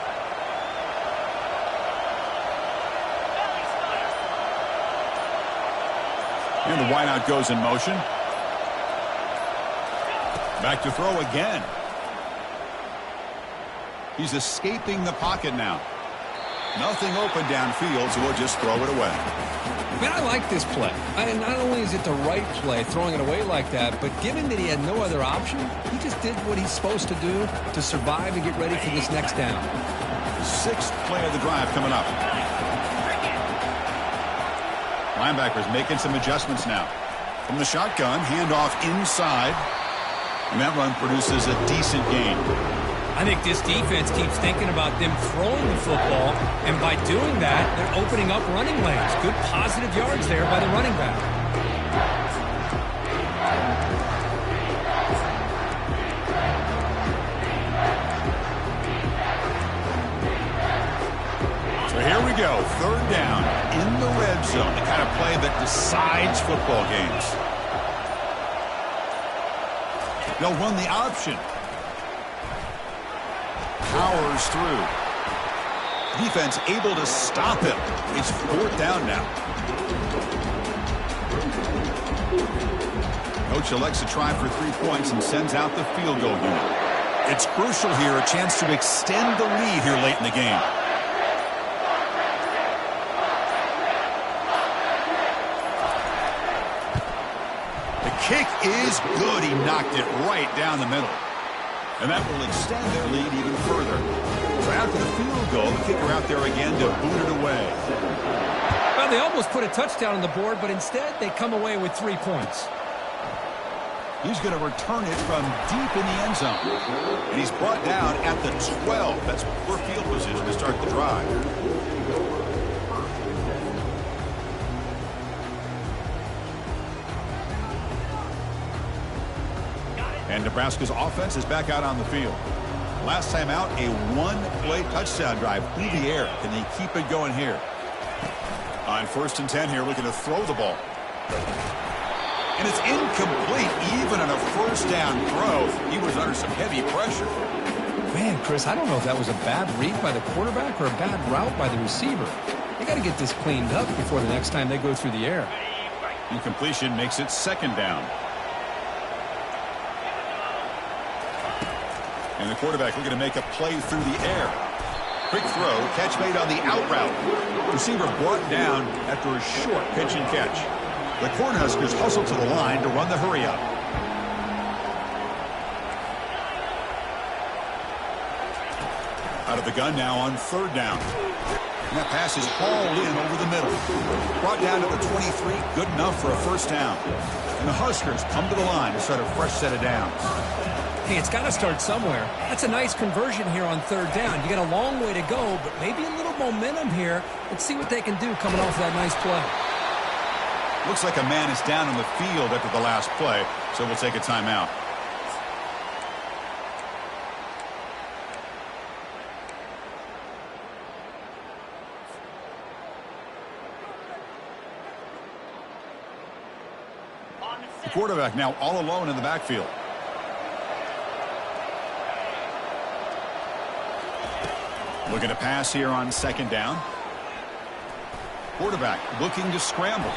And the wideout goes in motion. Back to throw again. He's escaping the pocket now. Nothing open downfield, so we'll just throw it away.
Man, I like this play. Not only is it the right play, throwing it away like that, but given that he had no other option, he just did what he's supposed to do to survive and get ready for this next down.
Sixth play of the drive coming up. Linebackers making some adjustments now. From the shotgun, handoff inside. And that run produces a decent gain.
I think this defense keeps thinking about them throwing the football, and by doing that, they're opening up running lanes. Good positive yards there by the running back.
So here we go, third down in the red zone, the kind of play that decides football games. They'll run the option. Powers through. Defense able to stop him. It's fourth down now. Coach elects to try for 3 points and sends out the field goal unit. It's crucial here, a chance to extend the lead here late in the game. The kick is good. He knocked it right down the middle. And that will extend their lead even further. So after the field goal, the kicker out there again to boot it away.
Well, they almost put a touchdown on the board, but instead they come away with 3 points.
He's going to return it from deep in the end zone. And he's brought down at the 12. That's poor field position to start the drive. And Nebraska's offense is back out on the field. Last time out, a one-play touchdown drive through the air. Can they keep it going here? On 1st and 10 here, looking to throw the ball. And it's incomplete, even on a first down throw. He was under some heavy pressure.
Man, Chris, I don't know if that was a bad read by the quarterback or a bad route by the receiver. They got to get this cleaned up before the next time they go through the air.
Incompletion makes it 2nd down. And the quarterback looking to make a play through the air. Quick throw, catch made on the out route. Receiver brought down after a short pitch and catch. The Cornhuskers hustle to the line to run the hurry up. Out of the gun now on 3rd down. And that pass is hauled in over the middle. Brought down to the 23, good enough for a first down. And the Huskers come to the line to start a fresh set of downs.
Hey, it's got to start somewhere. That's a nice conversion here on 3rd down. You got a long way to go, but maybe a little momentum here. Let's see what they can do coming off that nice play.
Looks like a man is down on the field after the last play, so we'll take a timeout. The quarterback now all alone in the backfield. Looking to pass here on 2nd down. Quarterback looking to scramble.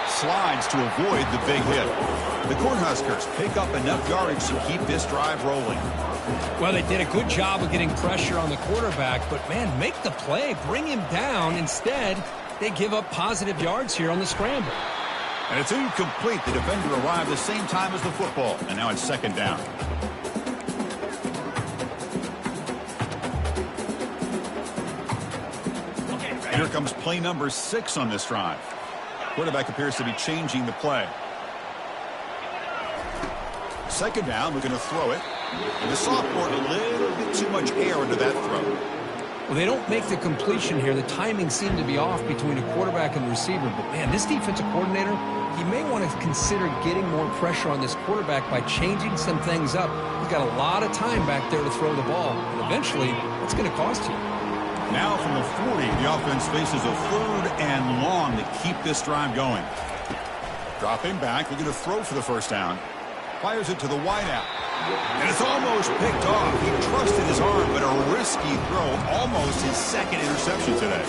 Slides to avoid the big hit. The Cornhuskers pick up enough yardage to keep this drive rolling.
Well, they did a good job of getting pressure on the quarterback, but, man, make the play, bring him down. Instead, they give up positive yards here on the scramble.
And it's incomplete. The defender arrived the same time as the football, and now it's 2nd down. Here comes play number 6 on this drive. Quarterback appears to be changing the play. 2nd down, looking to throw it. And the sophomore, a little bit too much air into that throw.
Well, they don't make the completion here. The timing seemed to be off between a quarterback and the receiver. But, man, this defensive coordinator, he may want to consider getting more pressure on this quarterback by changing some things up. He's got a lot of time back there to throw the ball. And eventually, it's going to cost you.
Now from the 40, the offense faces a 3rd and long to keep this drive going. Dropping back, looking to throw for the first down. Fires it to the wideout. And it's almost picked off. He trusted his arm, but a risky throw. Almost his 2nd interception today.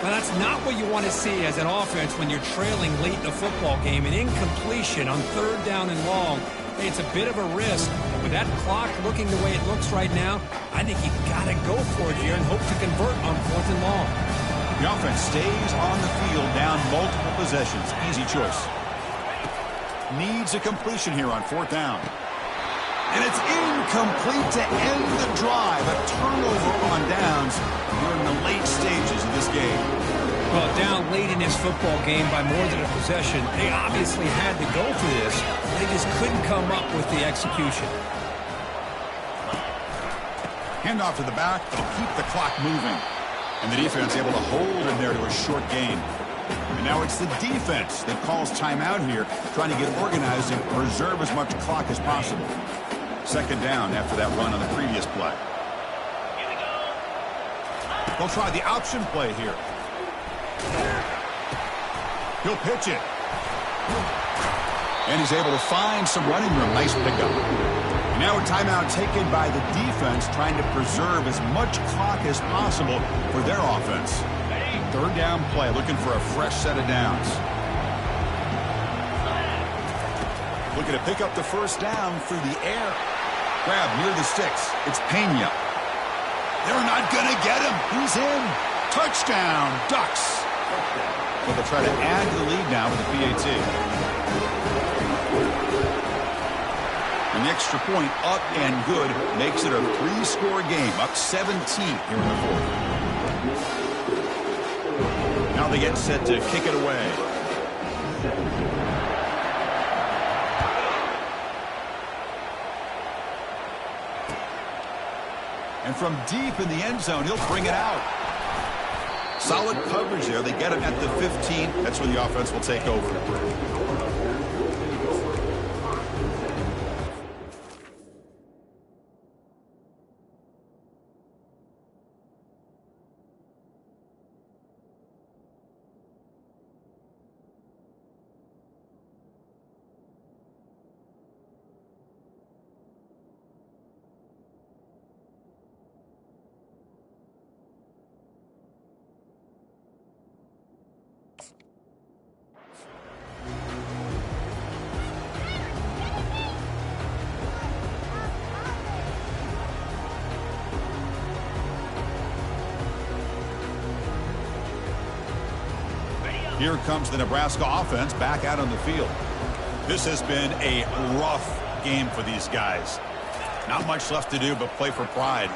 Well, that's not what you want to see as an offense when you're trailing late in the football game. An incompletion on 3rd down and long. Hey, it's a bit of a risk. With that clock looking the way it looks right now, I think you've got to go for it here and hope to convert on 4th and long.
The offense stays on the field down multiple possessions. Easy choice. Needs a completion here on 4th down. And it's incomplete to end the drive. A turnover on downs during the late stages of this game.
Well, down late in this football game by more than a possession, they obviously had to go for this. They just couldn't come up with the execution.
Handoff to the back. It'll keep the clock moving. And the defense able to hold him there to a short gain. And now it's the defense that calls timeout here, trying to get organized and preserve as much clock as possible. 2nd down after that run on the previous play. They'll try the option play here. He'll pitch it. And he's able to find some running room. Nice pickup. And now a timeout taken by the defense, trying to preserve as much clock as possible for their offense. 3rd down play, looking for a fresh set of downs. Looking to pick up the first down through the air. Grab near the sticks. It's Pena. They're not going to get him. He's in. Touchdown, Ducks. But they'll try to add to the lead now with the PAT. An extra point up and good makes it a 3-score game. Up 17 here in the 4th. Now they get set to kick it away. And from deep in the end zone, he'll bring it out. Solid coverage there. They get him at the 15. That's where the offense will take over. Here comes the Nebraska offense back out on the field. This has been a rough game for these guys. Not much left to do but play for pride.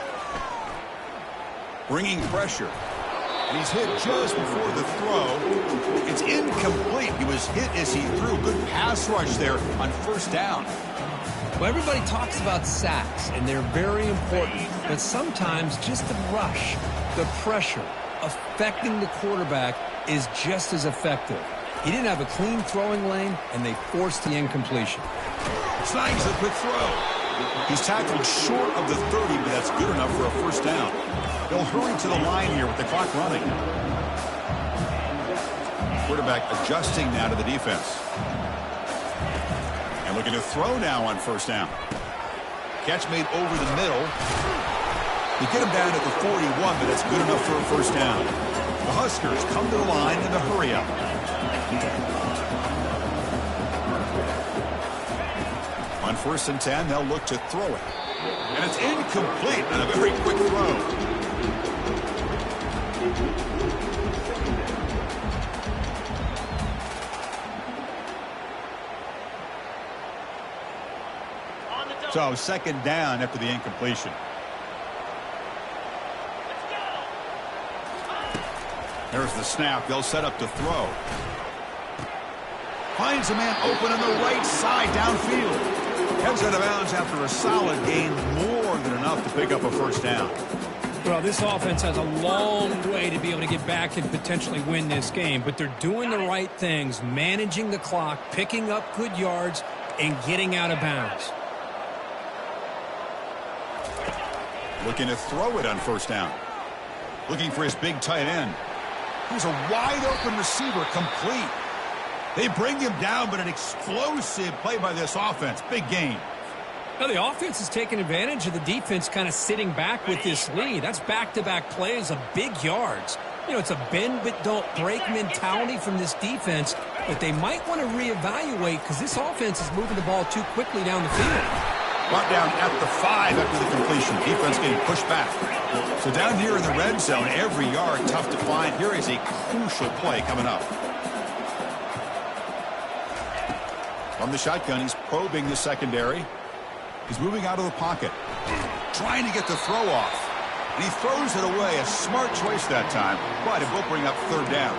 Bringing pressure. And he's hit just before the throw. It's incomplete. He was hit as he threw. Good pass rush there on 1st down.
Well, everybody talks about sacks, and they're very important. But sometimes just the rush, the pressure, affecting the quarterback is just as effective. He didn't have a clean throwing lane, and they forced the incompletion.
Snags a quick throw. He's tackled short of the 30, but that's good enough for a 1st down. They'll hurry to the line here with the clock running. Quarterback adjusting now to the defense. And looking to throw now on 1st down. Catch made over the middle. They get him down at the 41, but that's good enough for a 1st down. The Huskers come to the line in a hurry-up. On 1st and 10, they'll look to throw it. And it's incomplete on a very quick throw. So 2nd down after the incompletion. There's the snap. They'll set up to throw. Finds a man open on the right side downfield. Heads out of bounds after a solid gain, more than enough to pick up a 1st down.
Well, this offense has a long way to be able to get back and potentially win this game, but they're doing the right things, managing the clock, picking up good yards, and getting out of bounds.
Looking to throw it on first down. Looking for his big tight end. Here's a wide-open receiver, complete. They bring him down, but an explosive play by this offense. Big gain.
Now, the offense is taking advantage of the defense kind of sitting back with this lead. That's back-to-back plays of big yards. You know, it's a bend-but-don't-break mentality from this defense that they might want to reevaluate because this offense is moving the ball too quickly down the field.
Brought down at the 5 after the completion. Defense getting pushed back. So down here in the red zone, every yard tough to find. Here is a crucial play coming up. From the shotgun, he's probing the secondary. He's moving out of the pocket, trying to get the throw off. And he throws it away. A smart choice that time, but it will bring up third down.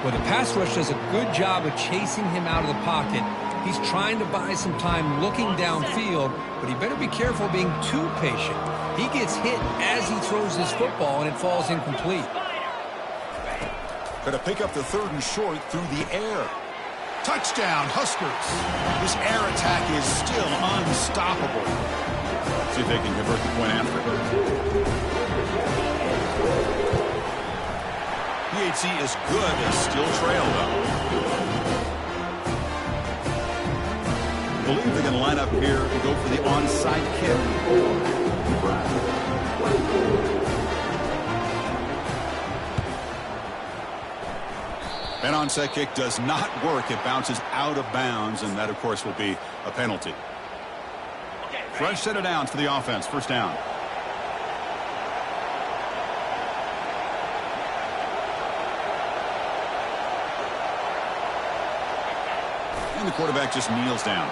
Well, the pass rush does a good job of chasing him out of the pocket. He's trying to buy some time looking downfield, but he better be careful being too patient. He gets hit as he throws his football, and it falls incomplete.
Going to pick up the 3rd and short through the air. Touchdown, Huskers. This air attack is still unstoppable. See if they can convert the point after. PHC is good as still trailed up. I believe they're going to line up here and go for the onside kick. An onside kick does not work. It bounces out of bounds, and that, of course, will be a penalty. Fresh set of downs for the offense. First down. And the quarterback just kneels down.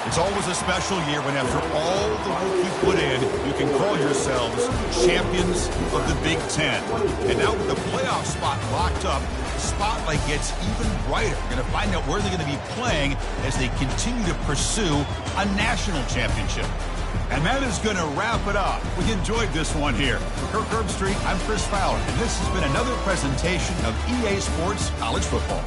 It's always a special year when after all the work you put in, you can call yourselves champions of the Big Ten. And now with the playoff spot locked up, the spotlight gets even brighter. We're going to find out where they're going to be playing as they continue to pursue a national championship. And that is going to wrap it up. We enjoyed this one here. For Kirk Herbstreit, I'm Chris Fowler, and this has been another presentation of EA Sports College Football.